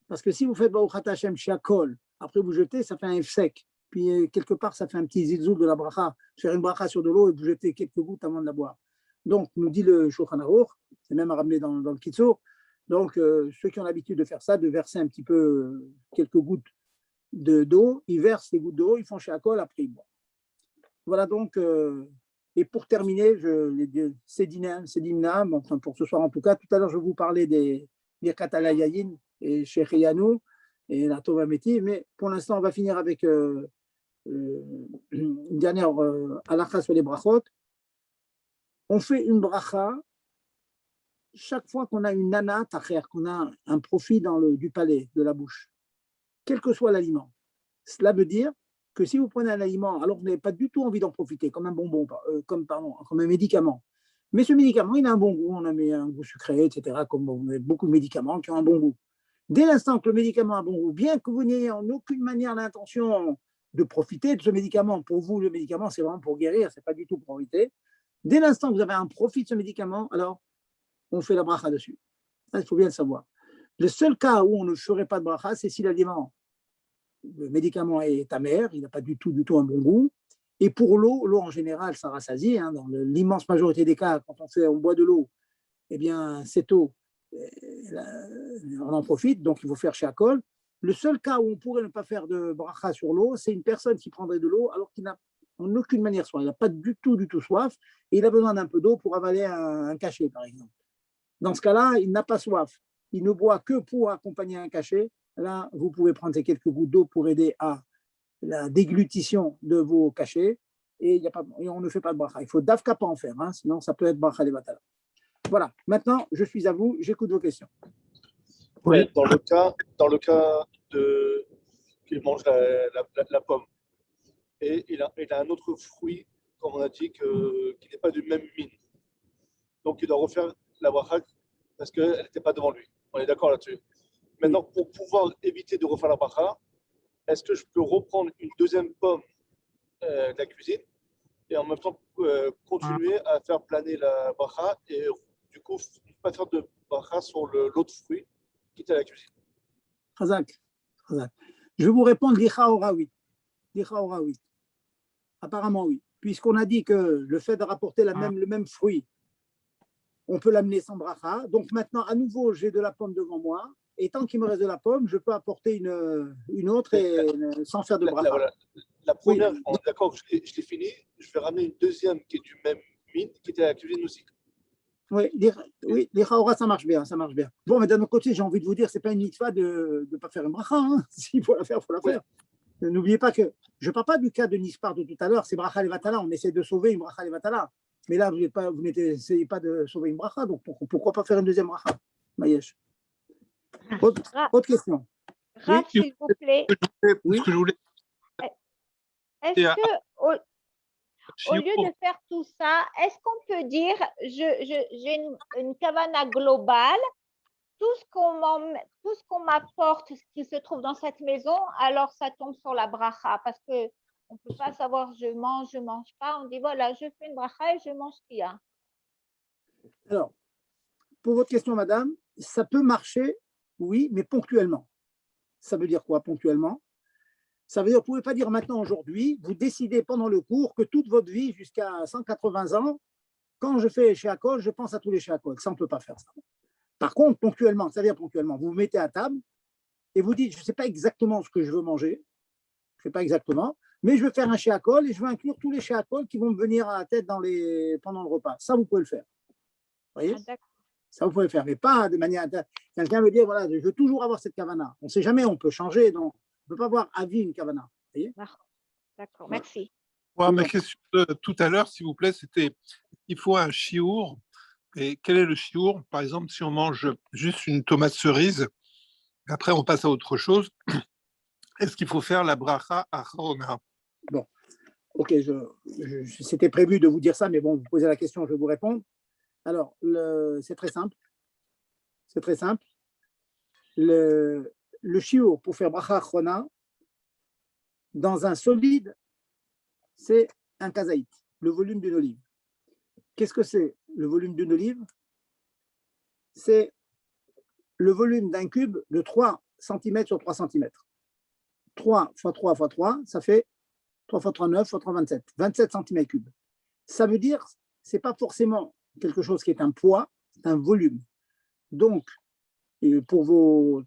Parce que si vous faites Baruch Ata Hashem Shiakol, après vous jetez, ça fait un F sec. Puis quelque part, ça fait un petit zilzoul de la bracha. Faire une bracha sur de l'eau et vous jetez quelques gouttes avant de la boire. Donc, nous dit le Shulchan Aruch, c'est même à ramener dans le Kitzur. Donc, ceux qui ont l'habitude de faire ça, de verser un petit peu quelques gouttes d'eau, ils versent les gouttes d'eau, ils font Shiakol, après ils boivent. Voilà donc. Et pour terminer, c'est Dimna, enfin pour ce soir en tout cas. Tout à l'heure, je vous parlais des Birkat Alayayin et Sheikh Yanou. et la Tova Méti, mais pour l'instant, on va finir avec une dernière halakha sur les brachot. On fait une bracha chaque fois qu'on a une nana tacher, qu'on a un profit du palais, de la bouche, quel que soit l'aliment. Cela veut dire que si vous prenez un aliment alors que vous n'avez pas du tout envie d'en profiter, comme un bonbon, comme un médicament, mais ce médicament, il a un bon goût, on a mis un goût sucré, etc., comme vous avez beaucoup de médicaments qui ont un bon goût. Dès l'instant que le médicament a un bon goût, bien que vous n'ayez en aucune manière l'intention de profiter de ce médicament, pour vous, le médicament, c'est vraiment pour guérir, ce n'est pas du tout pour profiter. Dès l'instant que vous avez un profit de ce médicament, alors on fait la bracha dessus. Ça, il faut bien le savoir. Le seul cas où on ne ferait pas de bracha, c'est si l'aliment, le médicament est amer, il n'a pas du tout un bon goût. Et pour l'eau en général, ça rassasie. Hein, dans l'immense majorité des cas, quand on boit de l'eau, eh bien, cette eau, on en profite, donc il faut faire shakol. Le seul cas où on pourrait ne pas faire de bracha sur l'eau, c'est une personne qui prendrait de l'eau alors qu'il n'a en aucune manière soif. Il n'a pas du tout soif et il a besoin d'un peu d'eau pour avaler un cachet, par exemple. Dans ce cas-là, il n'a pas soif. Il ne boit que pour accompagner un cachet. Là, vous pouvez prendre ces quelques gouttes d'eau pour aider à la déglutition de vos cachets et on ne fait pas de bracha. Il faut d'avka pas en faire, hein, sinon ça peut être bracha de batala. Voilà, maintenant je suis à vous, j'écoute vos questions. Oui. Dans le cas de qu'il mange la pomme et il a un autre fruit, comme on a dit, qui n'est pas du même mine. Donc il doit refaire la bracha parce qu'elle n'était pas devant lui. On est d'accord là-dessus. Maintenant, pour pouvoir éviter de refaire la bracha, est-ce que je peux reprendre une deuxième pomme de la cuisine et en même temps continuer à faire planer la bracha et du coup, ne pas faire de bracha sur l'autre fruit qui est à la cuisine? Chazak. Je vais vous répondre l'Ichaora, oui. L'Ichaora, oui. Apparemment, oui. Puisqu'on a dit que le fait de rapporter le même fruit, on peut l'amener sans bracha. Donc maintenant, à nouveau, j'ai de la pomme devant moi. Et tant qu'il me reste de la pomme, je peux apporter une autre sans faire de bracha. La première, oui. On est d'accord que je l'ai fini. Je vais ramener une deuxième qui est du même mine, qui était à la cuisine aussi. Oui, les chaoras, ça marche bien. Bon, mais d'un autre côté, j'ai envie de vous dire, ce n'est pas une mitzvah de ne pas faire une bracha. Hein. S'il faut la faire, il faut la faire. N'oubliez pas que je ne parle pas du cas de Nispar de tout à l'heure, c'est bracha levatala. On essaie de sauver une bracha levatala. Mais là, vous n'essayez pas de sauver une bracha, donc pourquoi pas faire une deuxième bracha? Maïesh. Autre question. Raph, s'il vous plaît. Oui. Ce que je voulais... Est-ce que, au lieu de faire tout ça, est-ce qu'on peut dire, j'ai une kavana globale, tout ce qu'on m'apporte, ce qui se trouve dans cette maison, alors ça tombe sur la bracha, parce que on ne peut pas savoir je mange pas. On dit voilà, je fais une bracha et je mange ce qu'il y a. Alors, pour votre question, madame, ça peut marcher, oui, mais ponctuellement. Ça veut dire quoi, ponctuellement? Ça veut dire, vous ne pouvez pas dire maintenant, aujourd'hui, vous décidez pendant le cours que toute votre vie, jusqu'à 180 ans, quand je fais Sheakol, je pense à tous les Sheakol. Ça, on ne peut pas faire ça. Par contre, ponctuellement, ça veut dire ponctuellement, vous vous mettez à table et vous dites, je ne sais pas exactement ce que je veux manger, je ne sais pas exactement, mais je veux faire un Sheakol et je veux inclure tous les Sheakol qui vont me venir à la tête pendant le repas. Ça, vous pouvez le faire. Vous voyez? Ça, vous pouvez le faire, mais pas de manière... Quelqu'un veut dire, voilà, je veux toujours avoir cette kavana. On ne sait jamais, on peut changer, donc on ne peut pas avoir à vie une kavana. D'accord, merci. Ouais, ma question de tout à l'heure, s'il vous plaît, c'était, il faut un chiour. Et quel est le chiour? Par exemple, si on mange juste une tomate cerise, après on passe à autre chose, est-ce qu'il faut faire la bracha acharona? Bon, ok, c'était prévu de vous dire ça, mais bon, vous posez la question, je vais vous répondre. Alors, c'est très simple. C'est très simple. Le chiour pour faire bracha acharona, dans un solide, c'est un kazaït, le volume d'une olive. Qu'est-ce que c'est le volume d'une olive? C'est le volume d'un cube de 3 cm sur 3 cm. 3 x 3 x 3, ça fait 3 x 3, 9 x 3, 27. 27 cm3. Ça veut dire, ce n'est pas forcément quelque chose qui est un poids, c'est un volume. Donc, pour vos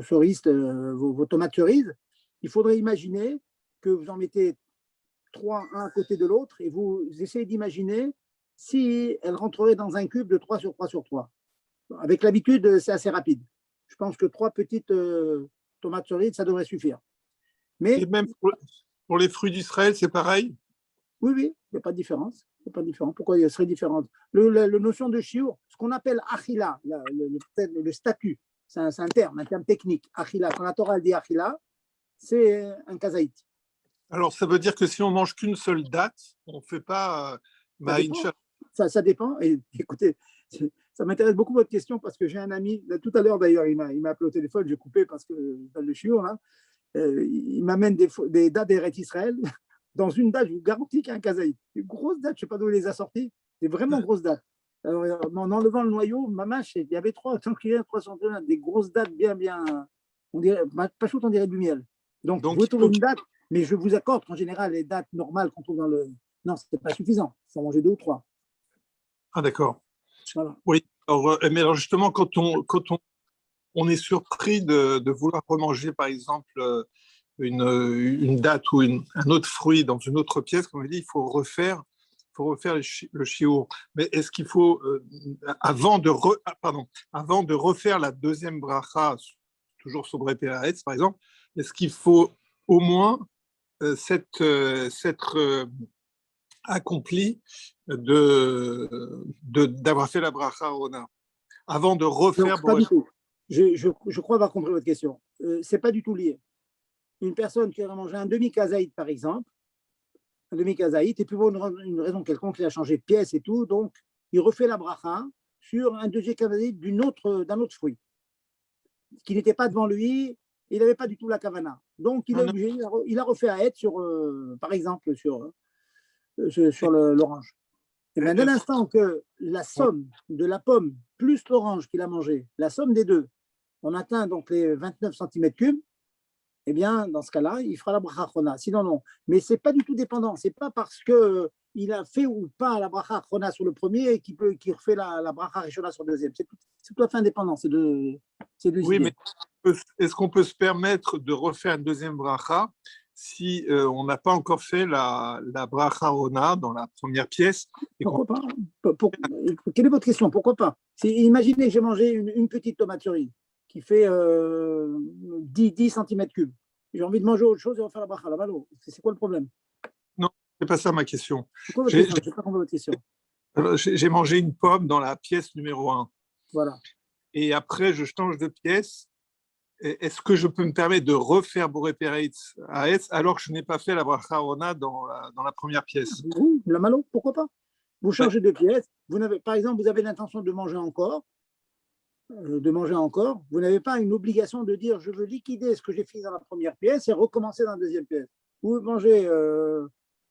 cerises, vos tomates cerises, il faudrait imaginer que vous en mettez 3 un à côté de l'autre et vous essayez d'imaginer si elles rentreraient dans un cube de 3 sur 3 sur 3. Avec l'habitude, c'est assez rapide. je pense que 3 petites tomates cerises, ça devrait suffire. Mais Et même pour les fruits d'Israël, c'est pareil? oui, il n'y a pas de différence. Il y a pas de différence. Pourquoi il serait différente? La notion de shiur, ce qu'on appelle achila, le statut, c'est un terme technique. Achila, quand la Torah dit achila, c'est un kazaït. Alors, ça veut dire que si on mange qu'une seule date, on ne fait pas Ma'in Ça dépend. Et écoutez, ça m'intéresse beaucoup votre question parce que j'ai un ami, là, tout à l'heure d'ailleurs, il m'a appelé au téléphone, j'ai coupé parce que dans le shiur, là, il m'amène des dates d'Eretz Israël. Dans une date, je vous garantis qu'il y a un kazaït. Une grosse date, je ne sais pas d'où il les a sortis, des vraiment grosses dates. Alors, en enlevant le noyau, ma mâche, il y avait 300 des grosses dates bien, on dirait, pas chaud, on dirait du miel. Donc vous trouvez une date, mais je vous accorde qu'en général, les dates normales qu'on trouve dans le. Non, ce n'est pas suffisant. Il faut en manger 2 ou 3. Ah, d'accord. Voilà. Oui. Mais alors justement, quand on est surpris de vouloir remanger, par exemple, une date ou un autre fruit dans une autre pièce, comme on dit, il faut refaire le chiour. Mais est-ce qu'il faut, avant de refaire la deuxième bracha, toujours sur Boré Péaretz, par exemple, est-ce qu'il faut au moins s'être accompli d'avoir fait la bracha Rona avant de refaire Non, pas du tout. Je crois avoir compris votre question. Ce n'est pas du tout lié. Une personne qui a mangé un demi-kazaït, par exemple, un demi-kazaït, et puis pour une raison quelconque, il a changé de pièce et tout, donc il refait la bracha sur un deuxième kazaït d'un autre fruit, qui n'était pas devant lui, il n'avait pas du tout la kavana. Donc il a refait à être par exemple, sur l'orange. Et bien, dès l'instant que la somme de la pomme plus l'orange qu'il a mangé, la somme des deux, on atteint donc les 29 cm3, eh bien, dans ce cas-là, il fera la bracha achrona. Sinon, non. Mais ce n'est pas du tout dépendant. Ce n'est pas parce qu'il a fait ou pas la bracha achrona sur le premier qu'il refait la bracha rishona sur le deuxième. C'est tout à fait indépendant. C'est deux oui, idées. Mais est-ce qu'on peut se permettre de refaire une deuxième bracha si on n'a pas encore fait la bracha Rona dans la première pièce? Pourquoi pas? Quelle est votre question? Pourquoi pas? Imaginez que j'ai mangé une petite tomate cerise qui fait 10 cm3. J'ai envie de manger autre chose et on va faire la bracha. C'est quoi le problème? Non, c'est pas ça ma question. Pourquoi votre question? Je n'ai pas compris votre question. J'ai mangé une pomme dans la pièce numéro 1. Voilà. Et après, je change de pièce. Est-ce que je peux me permettre de refaire Boré Péaretz à Etz alors que je n'ai pas fait la bracha Rona dans la première pièce? Oui, la malo, pourquoi pas? Vous changez de pièce. Par exemple, vous avez l'intention de manger encore. Vous n'avez pas une obligation de dire je veux liquider ce que j'ai fait dans la première pièce et recommencer dans la deuxième pièce. Vous mangez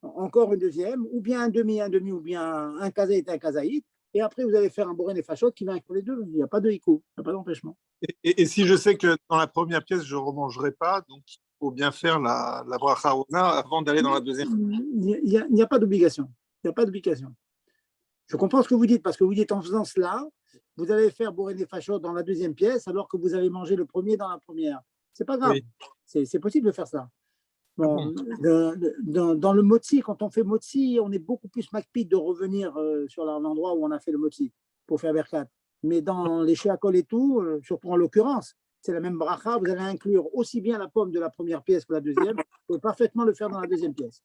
encore une deuxième, ou bien un demi, ou bien un kazaït, et après vous allez faire un boré nefashot qui va inclure les deux. Il n'y a pas de hikou, il n'y a pas d'empêchement. Et si je sais que dans la première pièce, je ne remangerai pas, donc il faut bien faire la bracha Rona avant d'aller dans la deuxième. Il n'y a pas d'obligation. Il n'y a pas d'obligation. Je comprends ce que vous dites, parce que vous dites en faisant cela, vous allez faire Boré Nefashot dans la deuxième pièce, alors que vous avez mangé le premier dans la première. C'est pas grave. Oui. C'est possible de faire ça. Bon, dans le motzi, quand on fait motzi, on est beaucoup plus makpid de revenir sur l'endroit où on a fait le motzi pour faire Berkat. Mais dans les sheakol et tout, surtout en l'occurrence, c'est la même bracha, vous allez inclure aussi bien la pomme de la première pièce que la deuxième, vous pouvez parfaitement le faire dans la deuxième pièce.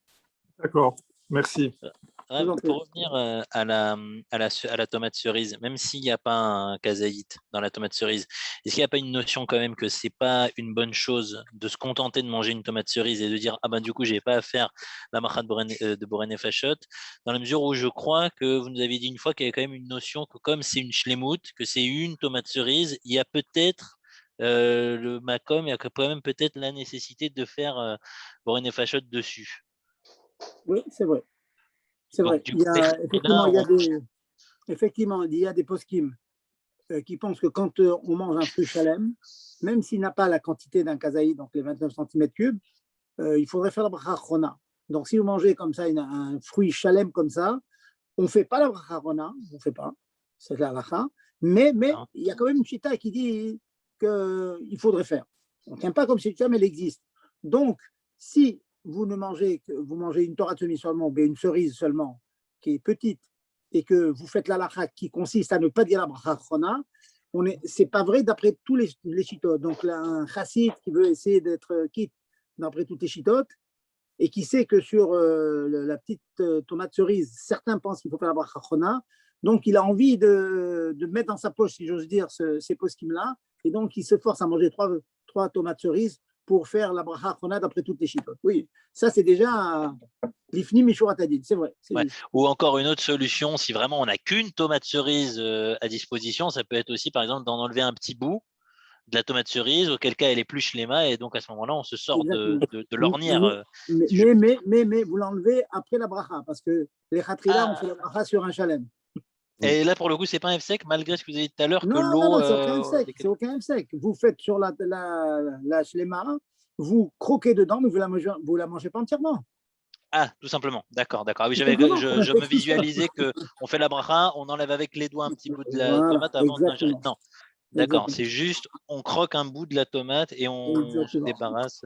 D'accord, merci. Pour revenir à la tomate cerise, même s'il n'y a pas un kazaït dans la tomate cerise, est-ce qu'il n'y a pas une notion quand même que ce n'est pas une bonne chose de se contenter de manger une tomate cerise et de dire ah ben du coup je n'ai pas à faire la machat de Boré Nefashot, dans la mesure où je crois que vous nous avez dit une fois qu'il y avait quand même une notion que comme c'est une shlemout, que c'est une tomate cerise, il y a peut-être le makom, il y a quand même peut-être la nécessité de faire Boré Nefashot dessus. Oui, c'est vrai. C'est vrai. Effectivement, il y a des poskim qui pensent que quand on mange un fruit chalem, même s'il n'a pas la quantité d'un kazaï, donc les 29 cm3, il faudrait faire la bracha chona. Donc si vous mangez comme ça un fruit chalem comme ça, on ne fait pas la bracha chona, on ne fait pas, c'est la halakha, mais il y a quand même une chita qui dit qu'il faudrait faire. On ne tient pas comme si mais elle existe. Donc, si vous mangez une Torah Tsumi seulement, ou bien une cerise seulement, qui est petite, et que vous faites la halakha qui consiste à ne pas dire la bracha chona, c'est pas vrai d'après tous les chitotes. Donc, là, un chassid qui veut essayer d'être quitte d'après toutes les chitotes et qui sait que sur la petite tomate cerise, certains pensent qu'il faut faire la bracha chona. Donc, il a envie de mettre dans sa poche, si j'ose dire, ces poskim-là. Et donc, il se force à manger trois tomates cerises pour faire la bracha chona d'après toutes les chitotes. Oui, ça, c'est déjà l'ifni mishurat hadin, c'est vrai. Ouais. Ou encore une autre solution, si vraiment on n'a qu'une tomate cerise à disposition, ça peut être aussi, par exemple, d'en enlever un petit bout de la tomate cerise, auquel cas elle épluche les mains, et donc à ce moment-là, on se sort de l'ornière. Mais vous l'enlevez après la bracha, parce que les khatrila ont fait la bracha sur un chalem. Et là, pour le coup, c'est pas un F-sec, malgré ce que vous avez dit tout à l'heure, que l'eau… Non, c'est aucun F-sec. C'est aucun F-sec. Vous faites sur la shlema, vous croquez dedans, mais vous la mangez pas entièrement. Ah, tout simplement. D'accord. Ah oui, je me visualisais qu'on fait la bracha, on enlève avec les doigts un petit bout de la tomate avant d'ingérer. Non, d'accord. C'est juste, on croque un bout de la tomate et on se débarrasse.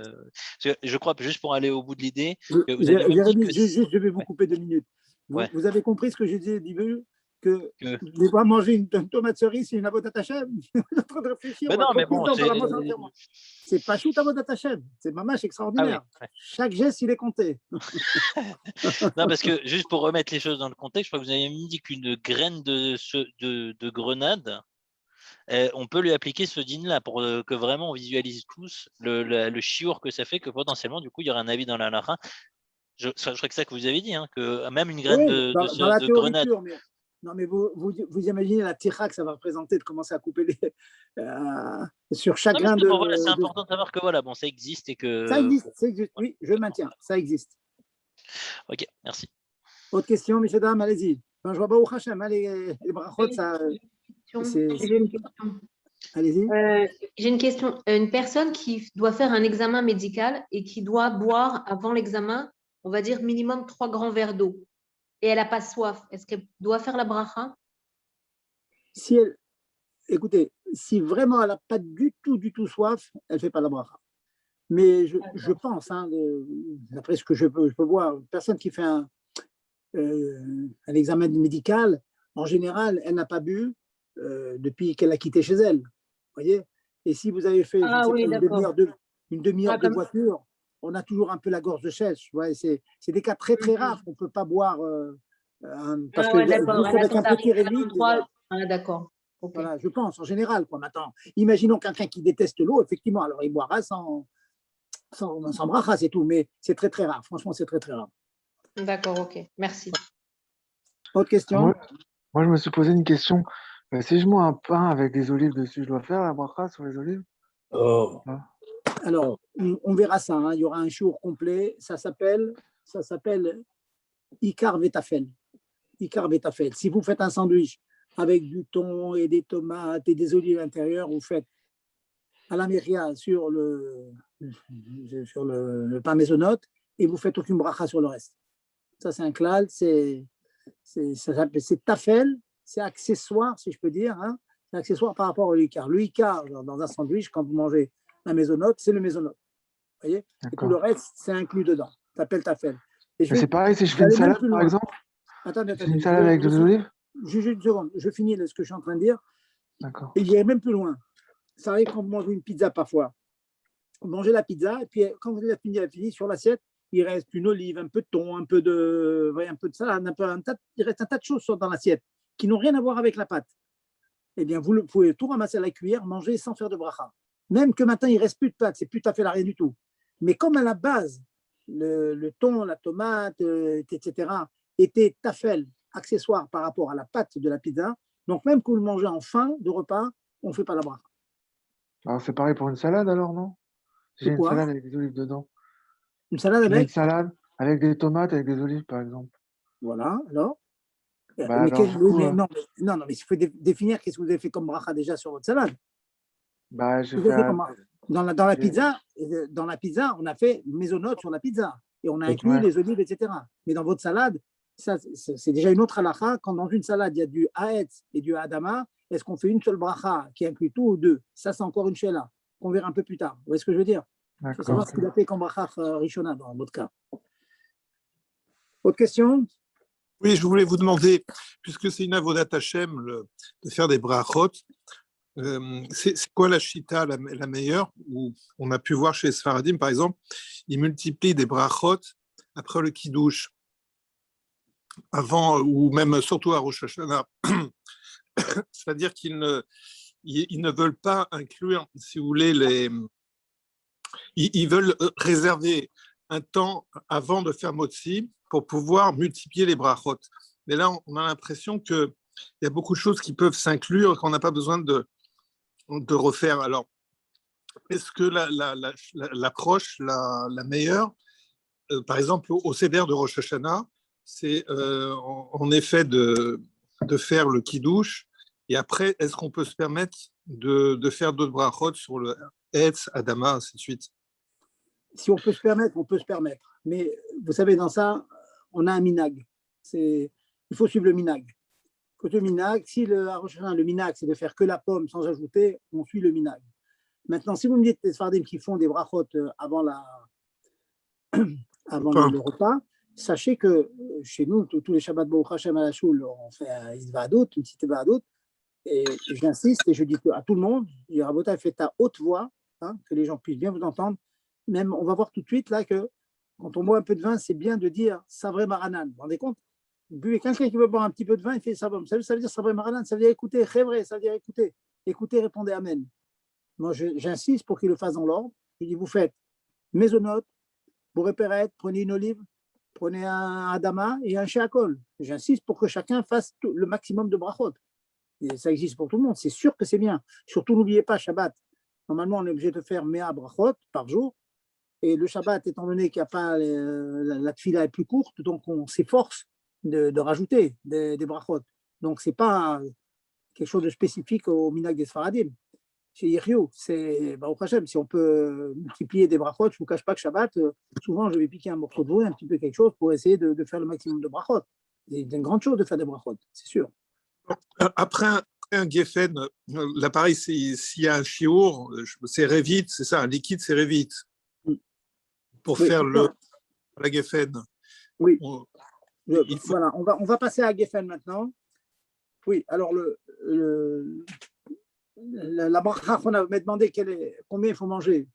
Je crois, juste pour aller au bout de l'idée, que vous avez même dit que… Je vais vous couper 2 minutes. Vous avez compris ce que je disais au début, que ne pas manger une tomate cerise, c'est une avodat Hashem. Je suis en train de réfléchir. Mais non, mais bon, c'est pas shoot avodat Hashem. C'est mamache extraordinaire. Ah oui. Chaque geste, il est compté. Non, parce que juste pour remettre les choses dans le contexte, je crois que vous avez dit qu'une graine de grenade, on peut lui appliquer ce din-là pour que vraiment on visualise tous le chiour que ça fait, que potentiellement, du coup, il y aura un avis dans la lara. Je crois que c'est ça que vous avez dit, hein, que même une graine de grenade. Pure, mais… Non, mais vous imaginez la tira que ça va représenter de commencer à couper sur chaque grain de… Voilà, c'est important de savoir que voilà, bon, ça existe et que… Ça existe. Oui, je maintiens, ça existe. Ok, merci. Autre question, messieurs, dames, allez-y. Ben, je vois pas où Hachem, les brachot, ça… J'ai une question. Allez-y. J'ai une question. Une personne qui doit faire un examen médical et qui doit boire avant l'examen, on va dire minimum 3 grands verres d'eau, et elle n'a pas soif, est-ce qu'elle doit faire la bracha? Écoutez, si vraiment elle n'a pas du tout soif, elle ne fait pas la bracha. Mais je pense, hein, d'après ce que je peux voir, une personne qui fait un examen médical, en général, elle n'a pas bu depuis qu'elle a quitté chez elle. Voyez. Et si vous avez fait une demi-heure de voiture, on a toujours un peu la gorge sèche. Ouais, c'est des cas très rares qu'on ne peut pas boire. Parce que avec un petit réveil. D'accord. Okay. Voilà, je pense, en général. Quoi. Maintenant, imaginons quelqu'un qui déteste l'eau, effectivement, alors il boira sans bracha, c'est tout. Mais c'est très rare. Franchement, c'est très rare. D'accord, ok. Merci. Autre question? Moi, je me suis posé une question. Si je mange un pain avec des olives dessus, je dois faire la bracha sur les olives? Alors, on verra ça. Hein. Il y aura un shiur complet. Ça s'appelle Ikar Vetafel. Ikar Vetafel. Si vous faites un sandwich avec du thon et des tomates et des olives à l'intérieur, vous faites à la méria sur le pain maisonnote et vous faites aucune bracha sur le reste. Ça, c'est un klal. C'est tafel. C'est accessoire, si je peux dire. Hein. C'est accessoire par rapport au ikar. Le ikar, dans un sandwich, quand vous mangez la maisonnote, c'est le maisonnote. Vous voyez? Et tout le reste, c'est inclus dedans. Ça s'appelle tafel. C'est pareil si je fais une salade, par exemple? Attendez. Une salade avec des olives? Juste une seconde, je finis ce que je suis en train de dire. D'accord. Et j'irai même plus loin. Ça arrive quand vous mangez une pizza parfois. Vous mangez la pizza, et puis quand vous avez fini sur l'assiette, il reste une olive, un peu de thon, un peu de salade, il reste un tas de choses dans l'assiette qui n'ont rien à voir avec la pâte. Eh bien, vous pouvez tout ramasser à la cuillère, manger sans faire de bracha. Même que maintenant, il ne reste plus de pâte, c'est plus tout à fait rien du tout. Mais comme à la base, le thon, la tomate, etc., était tafel, accessoire par rapport à la pâte de la pizza, donc même que vous le mangez en fin de repas, on ne fait pas la bracha. Alors, c'est pareil pour une salade alors, non? J'ai une salade avec des olives dedans. Une salade avec? Une salade avec des tomates, avec des olives, par exemple. Voilà, alors non, mais il faut définir qu'est-ce que vous avez fait comme bracha déjà sur votre salade. Dans la pizza, on a fait maisonnote sur la pizza et on a inclus les olives, etc. Mais dans votre salade, ça, c'est déjà une autre halakha. Quand dans une salade, il y a du haetz et du adama, est-ce qu'on fait une seule bracha qui inclut tout ou deux? Ça, c'est encore une sheila qu'on verra un peu plus tard. Vous voyez ce que je veux dire? Il faut savoir ce qu'il a fait comme bracha rishona dans votre cas. Autre question? Oui, je voulais vous demander, puisque c'est une avodat Hashem de faire des brachot, c'est quoi la chita la meilleure, où on a pu voir chez Sfaradim, par exemple, ils multiplient des brachot après le kiddush, avant, ou même surtout à Rosh Hashanah. C'est-à-dire qu'ils ne veulent pas inclure, si vous voulez, ils veulent réserver un temps avant de faire Motzi pour pouvoir multiplier les brachot. Mais là, on a l'impression qu'il y a beaucoup de choses qui peuvent s'inclure et qu'on n'a pas besoin de refaire. Alors, est-ce que l'approche la meilleure, par exemple, au Seder de Rosh Hashanah, c'est en effet de faire le kiddush, et après, est-ce qu'on peut se permettre de faire d'autres brachot sur le Etz, Adama, ainsi de suite? Si on peut se permettre, on peut se permettre. Mais vous savez, dans ça, on a un minag. Il faut suivre le minag. Côté minag, si le minag, c'est de faire que la pomme sans ajouter, on suit le minag. Maintenant, si vous me dites les Sfardim qui font des brachot avant le repas, sachez que chez nous, tous les Shabbat Baruch Hashem à la choule, on fait une petite Vadot, et j'insiste et je dis à tout le monde, Rabotai, faites à haute voix, hein, que les gens puissent bien vous entendre. Même, on va voir tout de suite là que quand on boit un peu de vin, c'est bien de dire Savré Maranan. Vous vous rendez compte? Buvez, quelqu'un qui veut boire un petit peu de vin, il fait ça. Ça veut dire Savré Maranan, ça veut dire écouter, Chevre, ça veut dire écouter. Écoutez, répondez Amen. Moi, j'insiste pour qu'il le fasse dans l'ordre. Je dis, vous faites mésonote, Boré-Péret, prenez une olive, prenez un Adama et un Sheakol. J'insiste pour que chacun fasse le maximum de brachot. Et ça existe pour tout le monde, c'est sûr que c'est bien. Surtout, n'oubliez pas, Shabbat. Normalement, on est obligé de faire 100 brachot par jour. Et le Shabbat, étant donné qu'il n'y a pas, la tfila est plus courte, donc on s'efforce de rajouter des brachot. Donc, ce n'est pas quelque chose de spécifique au minag des Sfaradim. Chez Yiryu, c'est Baruch Hashem, si on peut multiplier des brachot, je ne vous cache pas que Shabbat, souvent je vais piquer un morceau de veau, un petit peu quelque chose pour essayer de faire le maximum de brachot. C'est une grande chose de faire des brachot, c'est sûr. Après un Geffen, là pareil, s'il y a un chiour, c'est Revit, c'est ça, un liquide, c'est Revit. Pour faire la Geffen. Oui. Voilà, on va passer à Geffen maintenant. Oui, alors la bracha qu'on a demandé combien il faut manger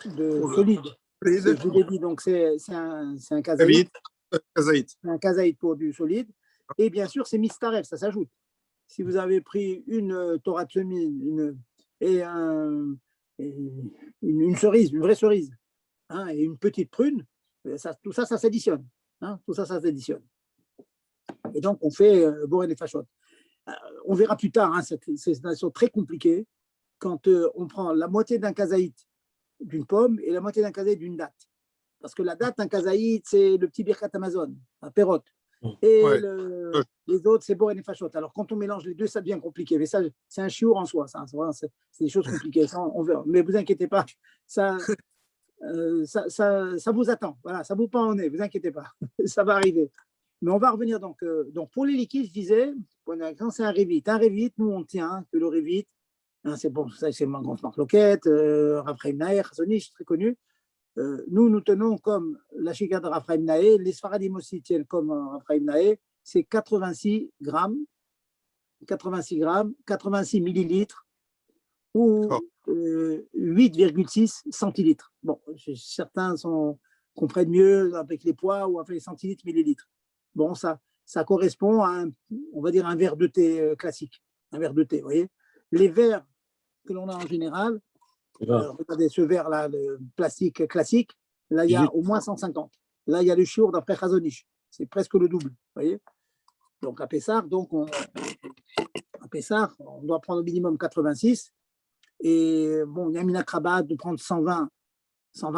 de solide. Je vous l'ai dit, donc c'est un kazaït. Un kazaït pour du solide. Et bien sûr, c'est mistarev, ça s'ajoute. Si vous avez pris une Torah de semis et une cerise, une vraie cerise, hein, et une petite prune, tout ça s'additionne. Hein, tout ça s'additionne. Et donc, on fait Boré des Fachot. On verra plus tard, hein, c'est une nation très compliquée, quand on prend la moitié d'un kazaït d'une pomme et la moitié d'un kazaït d'une date. Parce que la date, un kazaït, c'est le petit birkat Amazon, un perrotte. Et les autres, c'est Boré des Fachot. Alors, quand on mélange les deux, ça devient compliqué. Mais ça, c'est un chiour en soi. C'est des choses compliquées. Ça, on verra. Mais vous inquiétez pas, ça vous attend. Voilà, ça vous pend au nez, vous inquiétez pas. Ça va arriver. Mais on va revenir donc pour les liquides, je disais, quand c'est un révite, nous on tient que le révite, hein, c'est bon, ça c'est ma grande marque Loquette, Raphaël Naé, Chassonish, très connu. Nous tenons comme la chica de Raphaël Naé, les Sfaradim aussi tiennent comme Raphaël Naé, c'est 86 grammes, 86 millilitres ou 8,6 centilitres. Bon, certains comprennent mieux avec les poids ou avec les centilitres, millilitres. Bon, ça correspond à on va dire un verre de thé classique, un verre de thé, vous voyez. Les verres que l'on a en général, regardez ce verre-là, le plastique classique, là, il y a au moins 150. Là, il y a le chiour d'après Chazonish, c'est presque le double, vous voyez. Donc, à Pessar, on doit prendre au minimum 86. Et bon, il y a Minakrabat de prendre 120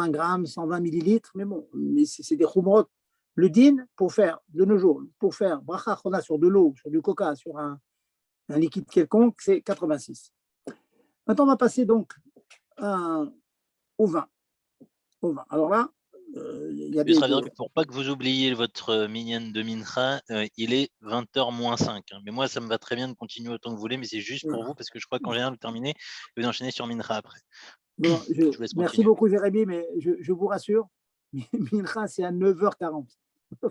grammes, 120 millilitres, mais bon, c'est des khumrot. Le din, pour faire, de nos jours, pour faire bracha chona sur de l'eau, sur du coca, sur un liquide quelconque, c'est 86. Maintenant, on va passer donc au vin. Alors là, il y a pour pas que vous oubliez votre minyan de mincha, il est 20h-5. Hein. Mais moi, ça me va très bien de continuer autant que vous voulez, mais c'est juste pour vous, parce que je crois qu'en général, vous terminez, vous enchaînez sur mincha après. Bon, merci beaucoup, Jérémy, mais je vous rassure, mincha, c'est à 9h40. Bon,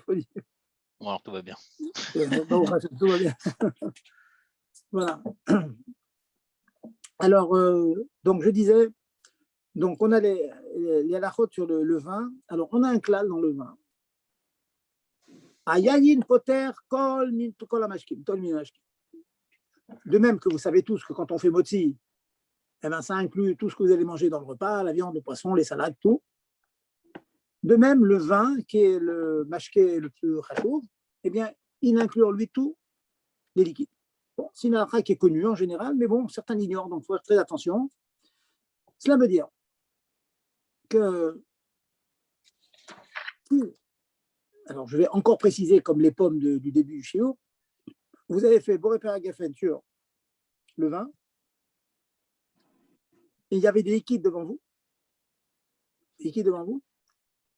alors tout va bien. Tout va bien. Voilà. Alors, donc je disais, donc on a les halakhot sur le vin. Alors, on a un klal dans le vin. Ayayin poter kol amashkim, tol min amashkim. De même que vous savez tous que quand on fait motzi, eh ben, ça inclut tout ce que vous allez manger dans le repas, la viande, le poisson, les salades, tout. De même, le vin, qui est le mashké le plus chashuv, eh bien, il inclut en lui tous les liquides. Bon, c'est une halakha qui est connue en général, mais bon, certains l'ignorent, donc il faut faire très attention. Cela veut dire que, alors je vais encore préciser comme les pommes du début du shiur, vous avez fait boré peragafen sur le vin, et il y avait des liquides devant vous,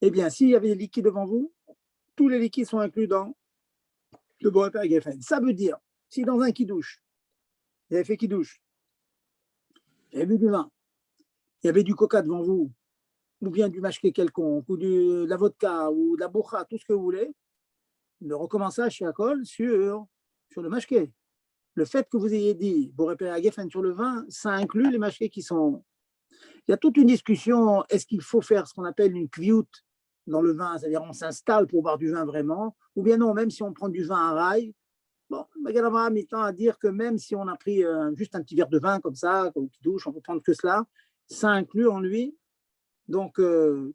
eh bien, s'il y avait des liquides devant vous, tous les liquides sont inclus dans le boré peragafen. Ça veut dire, si dans un kidouche, vous avez fait kidouche, vous avez bu du vin, il y avait du coca devant vous, ou bien du mashké quelconque, ou de la vodka, ou de la bocha, tout ce que vous voulez, ne recommencez à Shiakol sur le mashké. Le fait que vous ayez dit boré peragafen sur le vin, ça inclut les mashkés qui sont. Il y a toute une discussion, est-ce qu'il faut faire ce qu'on appelle une kviout dans le vin, c'est-à-dire on s'installe pour boire du vin vraiment, ou bien non, même si on prend du vin à rail. Bon, Magal Avraham tend à dire que même si on a pris juste un petit verre de vin comme ça, comme qui douche, on peut prendre que cela, ça inclut en lui donc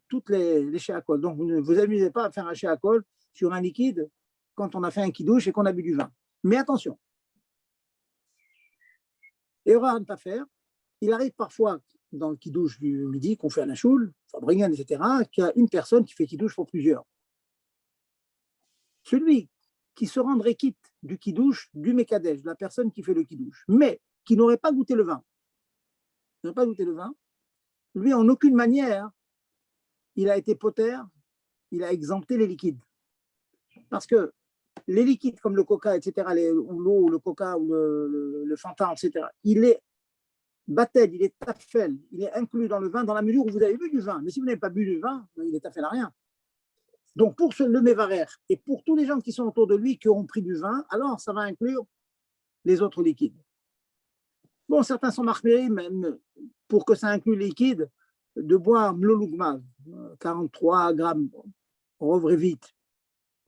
toutes les shéakol. Donc vous ne vous amusez pas à faire un shéakol sur un liquide quand on a fait un kidouche et qu'on a bu du vin. Mais attention, erreur à ne pas faire, il arrive parfois dans le kidouche du midi qu'on fait à la choule, Fabringen, etc., qu'il y a une personne qui fait kidouche pour plusieurs. Celui qui se rendrait quitte du kidouche, du mekadesh, de la personne qui fait le kidouche, mais qui n'aurait pas goûté le vin, lui, en aucune manière, il a été poter, il a exempté les liquides. Parce que les liquides comme le coca, etc., ou l'eau, le coca, ou le Fanta, etc., il est batel, il est tafel, il est inclus dans le vin dans la mesure où vous avez bu du vin. Mais si vous n'avez pas bu du vin, il est tafel à rien. Donc, pour le mévarer et pour tous les gens qui sont autour de lui qui auront pris du vin, alors ça va inclure les autres liquides. Bon, certains sont marqués, même pour que ça inclue les liquides, de boire mlolugmav, 43 grammes, revre vite.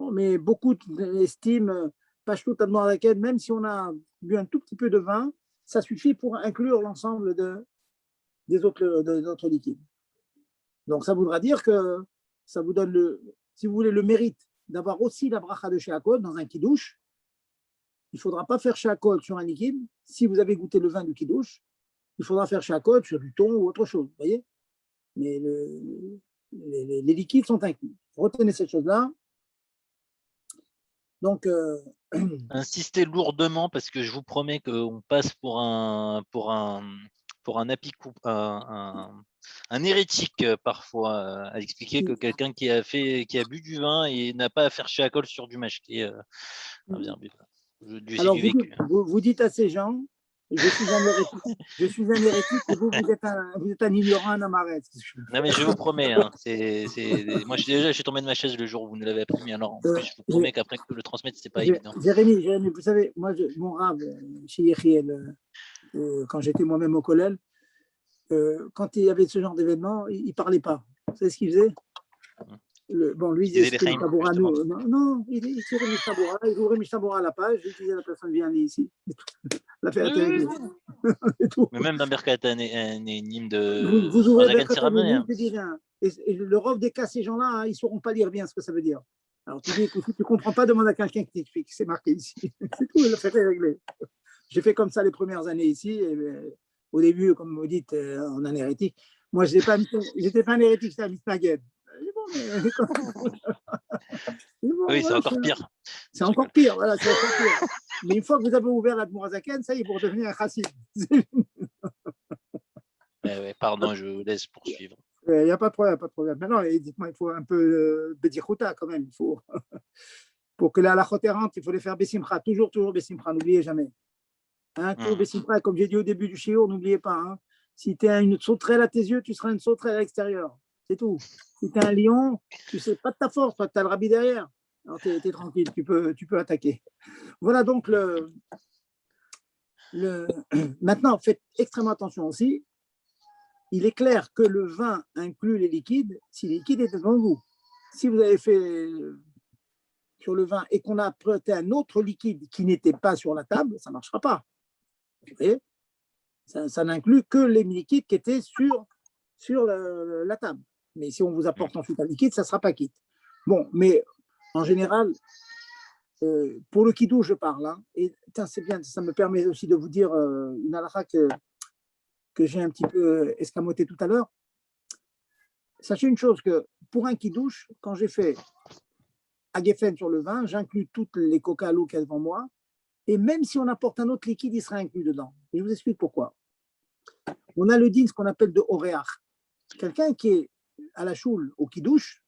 Bon, mais beaucoup estiment, Pashtout à laquelle, même si on a bu un tout petit peu de vin, ça suffit pour inclure l'ensemble des autres liquides. Donc, ça voudra dire que ça vous donne, si vous voulez, le mérite d'avoir aussi la bracha de Sheakol dans un kidouche. Il ne faudra pas faire Sheakol sur un liquide. Si vous avez goûté le vin du kidouche, il faudra faire Sheakol sur du thon ou autre chose. Vous voyez ? Mais les liquides sont inclus. Retenez cette chose-là. Donc, insistez lourdement parce que je vous promets qu'on passe pour un apicou, un hérétique parfois à expliquer que quelqu'un qui a bu du vin et n'a pas à faire Sheakol sur du mashké. Alors, vous dites à ces gens, je suis un hérétique et vous êtes un ignorant, un amaret. Non, mais je vous promets, hein, moi je suis tombé de ma chaise le jour où vous ne l'avez appris, mais alors en plus, je vous promets qu'après que le transmettre, c'est pas évident. Jérémy, vous savez, moi, mon rave, chez Yechiel, quand j'étais moi-même au collège, quand il y avait ce genre d'événement, il ne parlait pas. Vous savez ce qu'il faisait? Lui, il disait le taboura. Non, il tirait le taboura, il ouvrait le taboura à la page, il disait à la personne, viens ici. L'affaire était réglée. Mais même dans Berkat, un hymne de. Vous ouvrez Berkat, et le rov des cas, ces gens-là, hein, ils ne sauront pas lire bien ce que ça veut dire. Alors tu dis, écoute, tu ne comprends pas, demande à quelqu'un qui t'explique, c'est marqué ici. C'est tout, l'affaire est réglée. J'ai fait comme ça les premières années ici. Et, au début, comme vous dites, on est un hérétique. Moi, je n'étais pas un hérétique, j'étais un mitnaged. Oui, c'est encore pire. C'est encore pire, voilà, c'est encore pire. Mais une fois que vous avez ouvert la Dmourazaken, ça y est, pour devenir un chassid. Pardon, je vous laisse poursuivre. Il n'y a pas de problème, pas de problème. Maintenant, dites-moi, il faut un peu Bedichouta quand même. Il faut, pour que la halachot errante, il faut les faire Bessimcha, toujours Bessimcha, n'oubliez jamais. Hein, toujours Bessimcha, comme j'ai dit au début du shiur, n'oubliez pas. Hein, si tu es une sauterelle à tes yeux, tu seras une sauterelle à l'extérieur. C'est tout. Si tu es un lion, tu ne sais pas de ta force, tu as le rabbi derrière. Alors tu es tranquille, tu peux attaquer. Voilà donc Maintenant, faites extrêmement attention aussi. Il est clair que le vin inclut les liquides si les liquides étaient devant vous. Si vous avez fait sur le vin et qu'on a apporté un autre liquide qui n'était pas sur la table, ça ne marchera pas. Vous voyez, ça n'inclut que les liquides qui étaient sur la table. Mais si on vous apporte ensuite un liquide, ça ne sera pas quitte. Bon, mais en général, pour le kidouche, je parle. Hein, et c'est bien, ça me permet aussi de vous dire une halakha que j'ai un petit peu escamoté tout à l'heure. Sachez une chose, que pour un kidouche, quand j'ai fait Agefen sur le vin, j'inclus toutes les coca-alo qu'il y a devant moi. Et même si on apporte un autre liquide, il sera inclus dedans. Et je vous explique pourquoi. On a le din, ce qu'on appelle de oréach. Quelqu'un qui est à la choule au kidouche,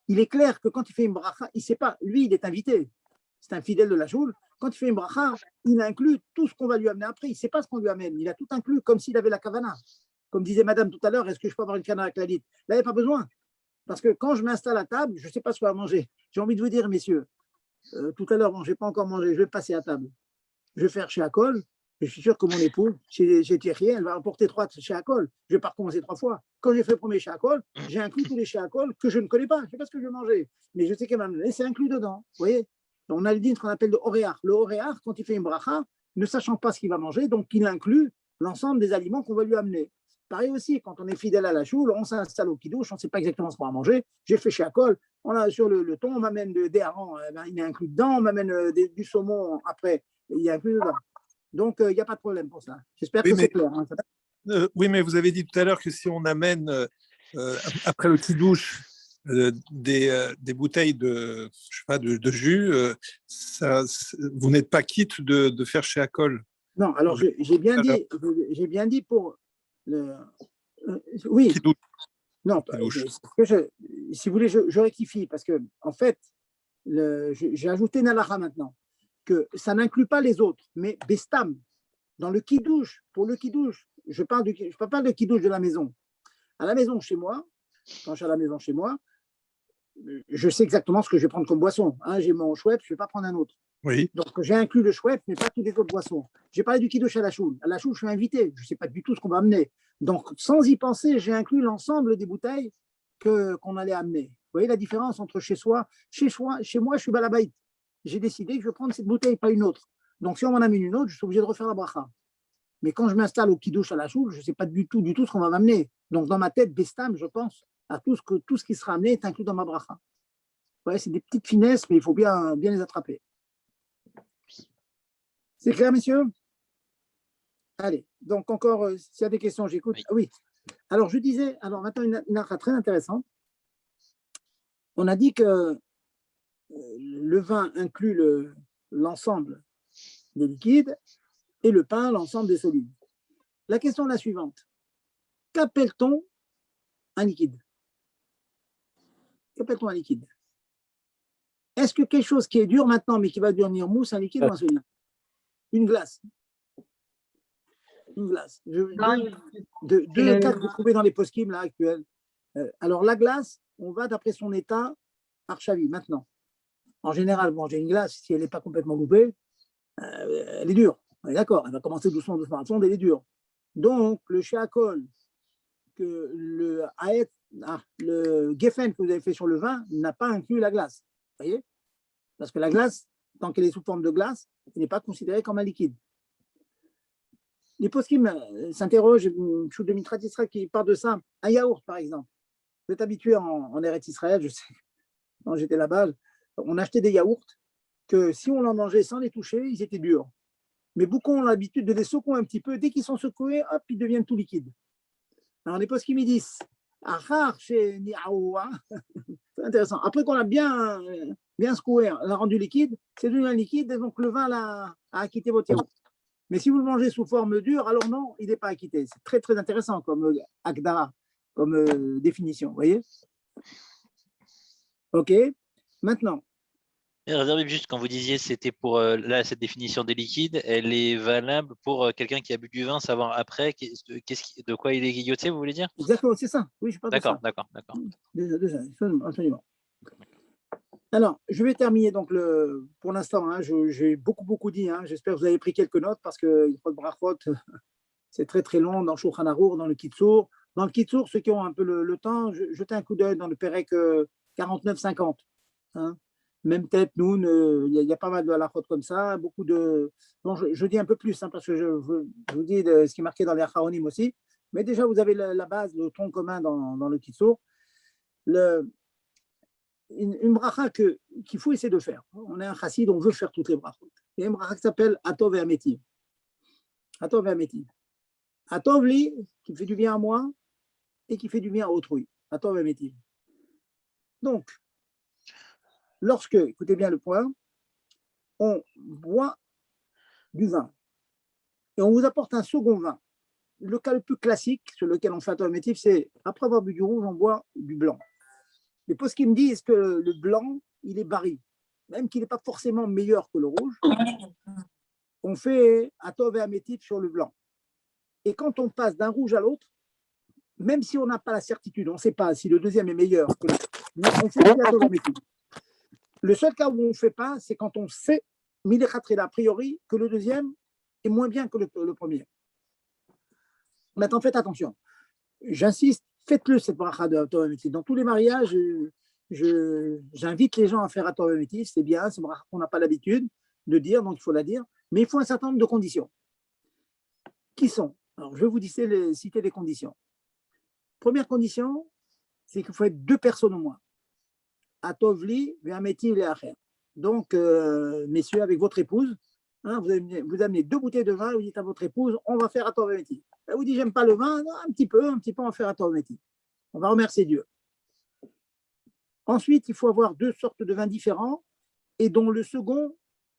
il est clair que quand il fait une bracha, il ne sait pas, lui, il est invité. C'est un fidèle de la choule. Quand il fait une bracha, il inclut tout ce qu'on va lui amener après. Il ne sait pas ce qu'on lui amène. Il a tout inclus comme s'il avait la kavana. Comme disait madame tout à l'heure, est-ce que je peux avoir une canne avec la dite? Là, il n'y a pas besoin. Parce que quand je m'installe à table, je ne sais pas ce qu'on va manger. J'ai envie de vous dire, messieurs, tout à l'heure, bon, je n'ai pas encore mangé, je vais passer à table. Je vais faire chez Akol. Je suis sûr que mon épouse, chez Thierry, elle va apporter 3 chez Akol. Je ne vais pas recommencer 3 fois. Quand j'ai fait le premier chez Akol, j'ai inclus tous les chez Akol que je ne connais pas. Je ne sais pas ce que je vais manger. Mais je sais qu'elle m'a donné, c'est inclus dedans. Vous voyez? On a le din qu'on appelle le oréach. Le oréach, quand il fait une bracha, ne sachant pas ce qu'il va manger, donc il inclut l'ensemble des aliments qu'on va lui amener. Pareil aussi, quand on est fidèle à la choule, on s'installe au kidouche, on ne sait pas exactement ce qu'on va manger. J'ai fait chez Akol, on a sur le thon, on m'amène des harengs, il est inclus dedans, on m'amène du saumon après, il est inclus dedans. Donc, il n'y a pas de problème pour ça. J'espère que c'est clair. Hein. Oui, mais vous avez dit tout à l'heure que si on amène, après le kidouche, des bouteilles de, je sais pas, de jus, vous n'êtes pas quitte de faire chez Akol. Non, alors j'ai bien dit pour le. Oui. Kidouche. Non, si vous voulez, je rectifie parce que en fait, j'ai ajouté Nalacha maintenant que ça n'inclut pas les autres, mais Bestam dans le kidouche, pour le kidouche, je parle de kidouche de la maison. À la maison chez moi, quand je suis à la maison chez moi, je sais exactement ce que je vais prendre comme boisson. Hein, j'ai mon Schweppes, je ne vais pas prendre un autre. Oui. Donc, j'ai inclus le Schweppes, mais pas toutes les autres boissons. J'ai parlé du kidouche à la choule. À la choule, je suis invité. Je ne sais pas du tout ce qu'on va amener. Donc, sans y penser, j'ai inclus l'ensemble des bouteilles qu'on allait amener. Vous voyez la différence entre chez moi, je suis balabaït. J'ai décidé que je vais prendre cette bouteille, pas une autre. Donc, si on m'en amène une autre, je suis obligé de refaire la bracha. Mais quand je m'installe au kidouche à la choule, je ne sais pas du tout ce qu'on va m'amener. Donc, dans ma tête, Bestam, je pense à tout ce qui sera amené est inclus dans ma bracha. Ouais, c'est des petites finesses, mais il faut bien les attraper. C'est clair, messieurs? Allez, donc encore, s'il y a des questions, j'écoute. Oui. Alors, je disais, maintenant, une affaire très intéressante. On a dit que le vin inclut l'ensemble des liquides et le pain, l'ensemble des solides. La question est la suivante. Qu'appelle-t-on un liquide? Qu'appelle-t-on un liquide? Est-ce que quelque chose qui est dur maintenant, mais qui va devenir mousse, un liquide ou un solide? Une glace. Une glace. Deux cas que vous trouvez dans les post-kim là, actuels. Alors, la glace, on va d'après son état archavi, maintenant. En général, manger une glace, si elle n'est pas complètement loupée, elle est dure. On est d'accord, elle va commencer doucement à fondre, elle est dure. Donc, le chéakol, que le geffen que vous avez fait sur le vin n'a pas inclus la glace. Vous voyez? Parce que la glace, tant qu'elle est sous forme de glace, elle n'est pas considérée comme un liquide. Les poskim s'interrogent, Chou de Mitrat Israël qui parle de ça, un yaourt par exemple. Vous êtes habitué en Eretz Israël, je sais, quand j'étais là-bas, on achetait des yaourts que si on en mangeait sans les toucher, ils étaient durs. Mais beaucoup ont l'habitude de les secouer un petit peu. Dès qu'ils sont secoués, hop, ils deviennent tout liquides. Alors les poskim ils disent, c'est intéressant. Après qu'on a bien secoué, l'a rendu liquide, c'est devenu un liquide, et donc le vin a acquitté votre yaourt. Mais si vous le mangez sous forme dure, alors non, il n'est pas acquitté. C'est très, très intéressant comme agdara, comme définition. Vous voyez? OK. Maintenant. Réservez juste quand vous disiez c'était pour là cette définition des liquides, elle est valable pour quelqu'un qui a bu du vin, savoir après de quoi il est guilloté, vous voulez dire? Exactement, c'est ça. Oui, je parle de ça. D'accord. Absolument. Alors, je vais terminer donc pour l'instant. Hein, j'ai beaucoup dit. Hein, j'espère que vous avez pris quelques notes parce que il faut le brachot, c'est très très long dans le Shulchan Arour, dans le Kitsour. Dans le Kitsour, ceux qui ont un peu le temps, jetez un coup d'œil dans le Pérec 49-50. Hein. Même tête, nous, il y a pas mal de halachot comme ça, beaucoup de. Bon, je dis un peu plus hein, parce que je vous dis ce qui est marqué dans les Acharonim aussi. Mais déjà, vous avez la base, le tronc commun dans le Kitsour. Une bracha qu'il faut essayer de faire. On est un chassid, on veut faire toutes les brachot. Il y a une bracha qui s'appelle Atov et Ametiv. Atov et Ametiv. Atov li, qui fait du bien à moi et qui fait du bien à autrui. Atov et Ametiv. Donc, lorsque, écoutez bien le point, on boit du vin et on vous apporte un second vin. Le cas le plus classique sur lequel on fait Atov et Ametiv, c'est après avoir bu du rouge, on boit du blanc. Les postes qui me disent que le blanc, il est baril, même qu'il n'est pas forcément meilleur que le rouge. On fait Atov et Ametiv sur le blanc. Et quand on passe d'un rouge à l'autre, même si on n'a pas la certitude, on ne sait pas si le deuxième est meilleur que l'autre, on fait Atov et Ametiv. Le seul cas où on ne fait pas, c'est quand on sait, Milechatrid a priori, que le deuxième est moins bien que le premier. Maintenant, faites attention. J'insiste, faites-le cette bracha de Atov et Ametiv. Dans tous les mariages, j'invite les gens à faire Atov et Ametiv. C'est bien, c'est une bracha qu'on n'a pas l'habitude de dire, donc il faut la dire. Mais il faut un certain nombre de conditions. Qui sont? Alors, je vais vous citer les conditions. Première condition, c'est qu'il faut être 2 personnes au moins. Atovli, Ve'ametiv, Le'acher. Donc, messieurs, avec votre épouse, hein, vous amenez 2 bouteilles de vin, vous dites à votre épouse, on va faire Atov et Ametiv. Elle vous dit, j'aime pas le vin, non, un petit peu, on va faire Atov et Ametiv. On va remercier Dieu. Ensuite, il faut avoir 2 sortes de vins différents et dont le second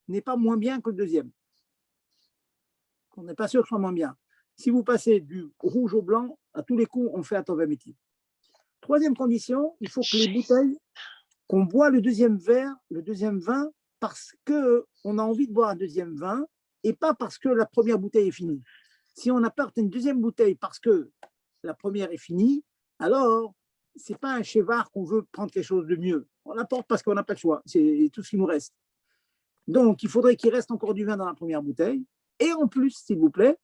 n'est pas moins bien que le deuxième. On n'est pas sûr que ce soit moins bien. Si vous passez du rouge au blanc, à tous les coups, on fait Atov et Ametiv. Troisième condition, il faut que les bouteilles, qu'on boit le deuxième verre, le deuxième vin, parce qu'on a envie de boire un deuxième vin et pas parce que la première bouteille est finie. Si on apporte une deuxième bouteille parce que la première est finie, alors ce n'est pas un chevar qu'on veut prendre quelque chose de mieux. On l'apporte parce qu'on n'a pas le choix. C'est tout ce qui nous reste. Donc, il faudrait qu'il reste encore du vin dans la première bouteille. Et en plus, s'il vous plaît,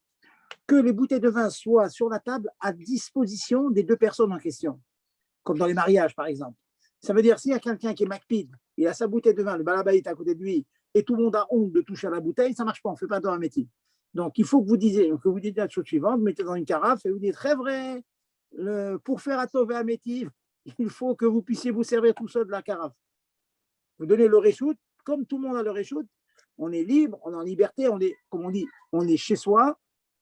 que les bouteilles de vin soient sur la table à disposition des 2 personnes en question, comme dans les mariages, par exemple. Ça veut dire, s'il y a quelqu'un qui est macpid, il a sa bouteille de vin, le balabaït à côté de lui, et tout le monde a honte de toucher à la bouteille, ça ne marche pas, on ne fait pas dans un métier. Donc, il faut que vous disiez la chose suivante, vous mettez dans une carafe et vous dites, très vrai, pour faire Atov et Ametiv, il faut que vous puissiez vous servir tout seul de la carafe. Vous donnez le réchout, comme tout le monde a le réchout, on est libre, on est en liberté, on est, comme on dit, on est chez soi,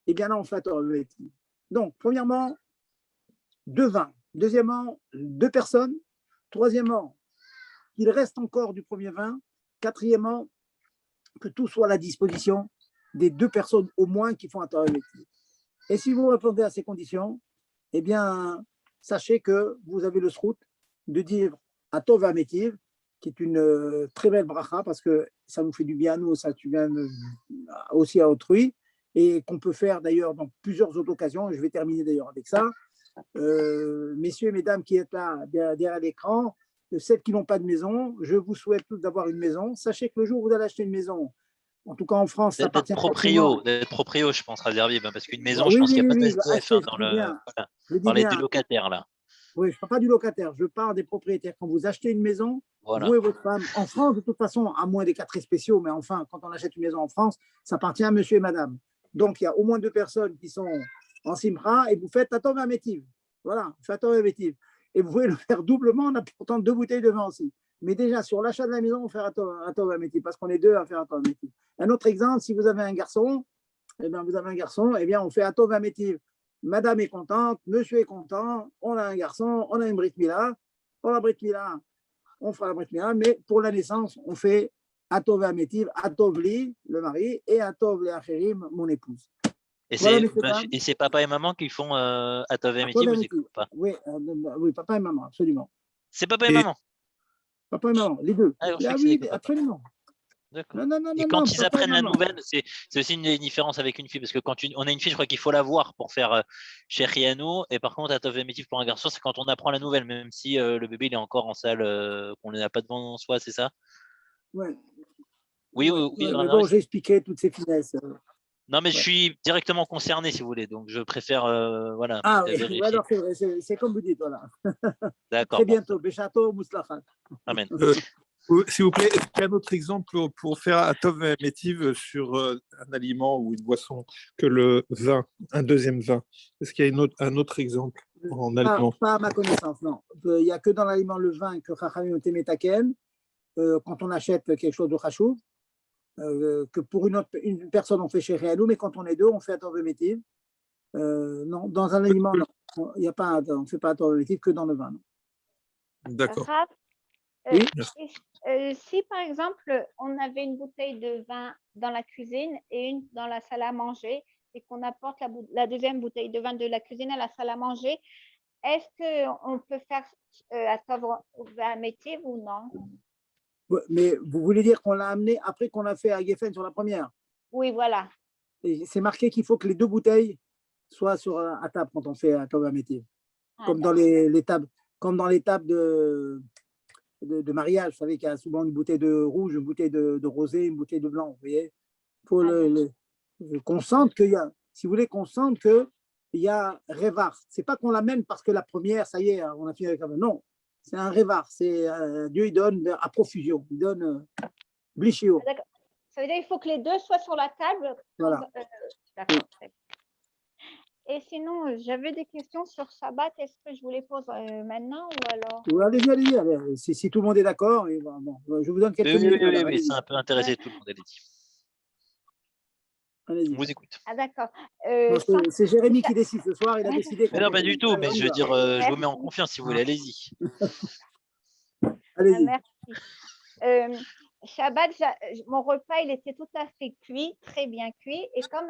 et bien là, on fait Atov et Ametiv. Donc, premièrement, 2 vins. Deuxièmement, 2 personnes. Troisièmement, qu'il reste encore du premier vin. Quatrièmement, que tout soit à la disposition des 2 personnes au moins qui font Atov et Ametiv. Et si vous répondez à ces conditions, eh bien, sachez que vous avez le srout de dire Atov et Ametiv, qui est une très belle bracha parce que ça nous fait du bien à nous, ça fait du bien aussi à autrui, et qu'on peut faire d'ailleurs dans plusieurs autres occasions. Je vais terminer d'ailleurs avec ça. Messieurs et mesdames qui êtes là derrière l'écran, celles qui n'ont pas de maison, je vous souhaite tous d'avoir une maison. Sachez que le jour où vous allez acheter une maison, en tout cas en France, ça appartient d'être proprio, je pense, Razerbi, parce qu'une maison, oui, je pense qu'il n'y a pas de SPF dans les 2 locataires là. Oui, je ne parle pas du locataire, je parle des propriétaires. Quand vous achetez une maison, voilà. Vous et votre femme, en France, de toute façon, à moins des cas très spéciaux, mais enfin, quand on achète une maison en France, ça appartient à monsieur et madame. Donc, il y a au moins 2 personnes qui sont en simra et vous faites Atov et Ametiv. Voilà, faites Atov et Ametiv. Et vous pouvez le faire doublement en apportant 2 bouteilles de vin aussi. Mais déjà, sur l'achat de la maison, on fait Atov et Ametiv parce qu'on est 2 à faire Atov et Ametiv. Un autre exemple, si vous avez un garçon, eh bien, on fait Atov et Ametiv. Madame est contente, monsieur est content, on a un garçon, on a une Brit Mila. Pour la Brit Mila, on fera la Brit Mila, mais pour la naissance, on fait Atov et Ametiv, Atov li, le mari, et Atov li Acherim, mon épouse. Et c'est papa et maman qui font Atov et Ametiv ou c'est pas? Oui, papa et maman, absolument. C'est papa et maman? Papa et maman, les 2. Ah, oui, absolument. D'accord. Non, non, non, Et non, quand non, ils pas apprennent la non. nouvelle, c'est aussi une différence avec une fille, parce que quand on a une fille, je crois qu'il faut la voir pour faire Sheriano, et par contre, à Tov Métif pour un garçon, c'est quand on apprend la nouvelle, même si le bébé il est encore en salle, qu'on ne l'a pas devant soi, c'est ça? Ouais. Oui, Ouais, oui, oui. ouais, Non, mais non, bon, j'ai expliqué toutes ces finesses. non, mais je Ouais. suis directement concerné, si vous voulez, donc je préfère voilà, Ah oui, vérifier. ouais, alors c'est vrai, c'est comme vous dites, voilà. À D'accord, très bon. bientôt. Beshato, Mouslachat. Amen. S'il vous plaît, est-ce qu'il y a un autre exemple pour faire un Tov Métiv sur un aliment ou une boisson que le vin, un deuxième vin? Est-ce qu'il y a un autre exemple en aliment? Pas à ma connaissance, non. Il n'y a que dans l'aliment le vin que Chachamim ont aimé taken, quand on achète quelque chose de chachou, que pour une personne on fait chez Réalou, mais quand on est deux, on fait un Tov Métiv. Non, dans un aliment, non. Il y a pas, on ne fait pas un Tov Métiv que dans le vin. D'accord. Raph, Oui. si par exemple on avait une bouteille de vin dans la cuisine et une dans la salle à manger et qu'on apporte la deuxième bouteille de vin de la cuisine à la salle à manger, est-ce qu'on peut faire à Tov Métiv ou non? Ouais, mais vous voulez dire qu'on l'a amené après qu'on l'a fait à Geffen sur la première? Oui, voilà. Et c'est marqué qu'il faut que les deux bouteilles soient à table quand on fait un Tov Métiv. Comme dans les tables, comme dans les tables de mariage, vous savez qu'il y a souvent une bouteille de rouge, une bouteille de rosé, une bouteille de blanc. Vous voyez, il faut qu'on sente qu'il y a, si vous voulez, qu'on sente qu'il y a révar. C'est pas qu'on l'amène parce que la première, ça y est, on a fini avec la première. Non, c'est un révar. C'est Dieu, il donne à profusion. Il donne blichio. Ça veut dire qu'il faut que les deux soient sur la table. Voilà. D'accord. Et sinon, j'avais des questions sur Shabbat. Est-ce que je vous les pose maintenant ou alors Allez-y. Si tout le monde est d'accord, bon, je vous donne quelques minutes. Oui, ça a un peu intéressé tout le monde, elle dit. Allez-y. On vous écoute. Ah, d'accord. C'est Jérémy qui décide ce soir. Il a décidé. Mais non, pas du tout. Mais je veux dire, je vous mets en confiance si vous voulez. Allez-y. Allez-y. Merci. Shabbat, mon repas, il était tout à fait cuit, très bien cuit. Et comme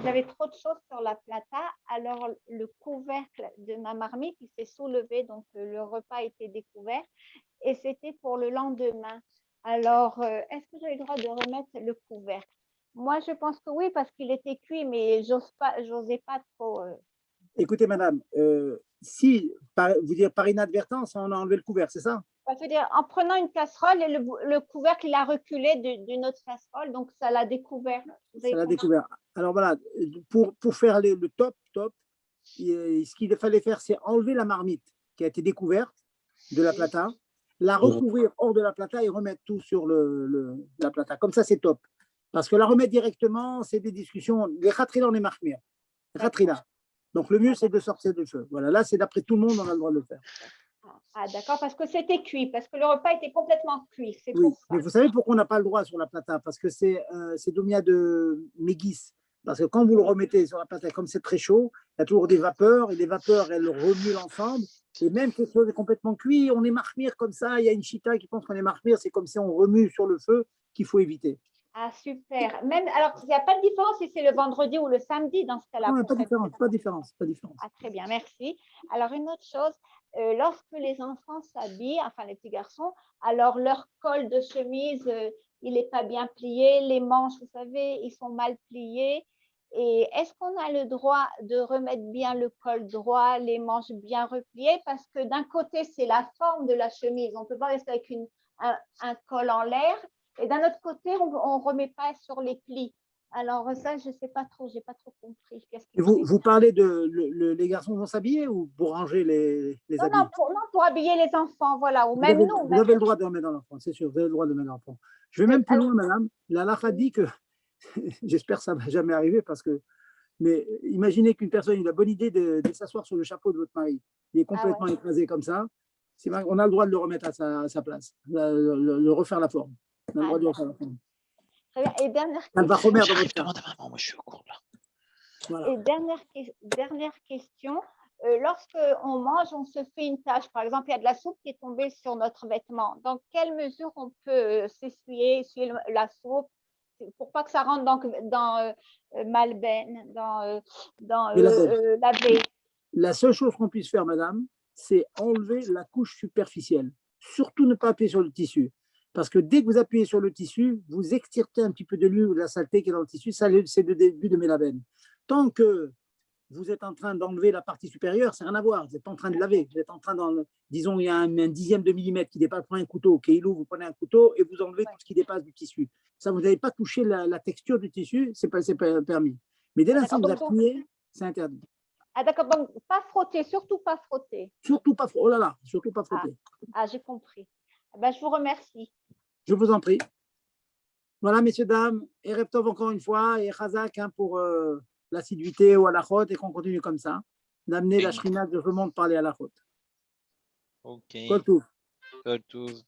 j'avais trop de choses sur la plata, alors le couvercle de ma marmite, il s'est soulevé. Donc, le repas était découvert. Et c'était pour le lendemain. Alors, est-ce que j'ai le droit de remettre le couvercle? Moi, je pense que oui, parce qu'il était cuit, mais j'osais pas trop. Écoutez, madame, si, vous dire par inadvertance, on a enlevé le couvercle, c'est ça? Ça veut dire, en prenant une casserole, et le couvercle, il a reculé d'une autre casserole, donc ça l'a découvert. Ça l'a découvert. Alors voilà, pour faire le top, ce qu'il fallait faire, c'est enlever la marmite qui a été découverte de la plata, la recouvrir hors de la plata et remettre tout sur la plata. Comme ça, c'est top. Parce que la remettre directement, c'est des discussions. Les khatrila, on est marmir. Khatrila. Donc le mieux, c'est de sortir du feu. Voilà, là, c'est d'après tout le monde, on a le droit de le faire. Ah, d'accord, parce que c'était cuit, parce que le repas était complètement cuit. Oui, pour ça. Mais vous savez pourquoi on n'a pas le droit sur la plata? Parce que c'est domia de Mégis. Parce que quand vous le remettez sur la plata, comme c'est très chaud, il y a toujours des vapeurs, et les vapeurs, elles remuent l'ensemble. Et même quelque chose est complètement cuit, on est marmire comme ça, il y a une chita qui pense qu'on est marmire, c'est comme si on remue sur le feu qu'il faut éviter. Ah, super. Même, alors, il n'y a pas de différence si c'est le vendredi ou le samedi dans ce cas-là. Non, pas de différence. Ah, très bien, merci. Alors, une autre chose, lorsque les enfants s'habillent, enfin les petits garçons, alors leur col de chemise, il n'est pas bien plié, les manches, vous savez, ils sont mal pliés. Et est-ce qu'on a le droit de remettre bien le col droit, les manches bien repliées? Parce que d'un côté, c'est la forme de la chemise. On ne peut pas rester avec un col en l'air. Et d'un autre côté, on ne remet pas sur les plis. Alors ça, je ne sais pas trop, je n'ai pas trop compris. Vous parlez les garçons vont s'habiller ou pour ranger les habits? Non, pour habiller les enfants, voilà. Ou même nous. Vous avez le droit de remettre dans l'enfant, c'est sûr, vous avez le droit de mettre dans l'enfant. Je vais même plus loin, madame. La halakha dit que, j'espère que ça ne va jamais arriver, mais imaginez qu'une personne ait la bonne idée de s'asseoir sur le chapeau de votre mari. Il est complètement écrasé comme ça. On a le droit de le remettre à sa place, le refaire la forme. On a le droit de le refaire la forme. Et dernière question. Moi, je suis au cours là. Voilà. Et dernière question. Lorsqu'on mange, on se fait une tache. Par exemple, il y a de la soupe qui est tombée sur notre vêtement. Dans quelle mesure on peut s'essuyer, essuyer la soupe pour pas que ça rentre dans Malben, dans laver? La seule chose qu'on puisse faire, madame, c'est enlever la couche superficielle. Surtout ne pas appuyer sur le tissu. Parce que dès que vous appuyez sur le tissu, vous extirpez un petit peu de l'huile ou de la saleté qui est dans le tissu. Ça, c'est le début de Melaben. Tant que vous êtes en train d'enlever la partie supérieure, c'est rien à voir. Vous êtes en train de laver. Vous êtes en train disons, il y a un dixième de millimètre qui dépasse, prenez un couteau, vous prenez un couteau et vous enlevez tout ce qui dépasse du tissu. Ça, vous n'avez pas touché la texture du tissu, c'est pas permis. Mais dès l'instant que vous appuyez, c'est interdit. Ah d'accord, donc pas frotter, surtout pas frotter. Surtout pas frotter. Oh là là, surtout pas frotter. Ah j'ai compris. Ben, je vous remercie. Je vous en prie. Voilà, messieurs, dames, et Erev Tov encore une fois, et Chazak pour l'assiduité ou à la chôte, et qu'on continue comme ça, d'amener la Shrina de tout le monde parler à la chôte. Ok. Kol Tov. Kol Tov.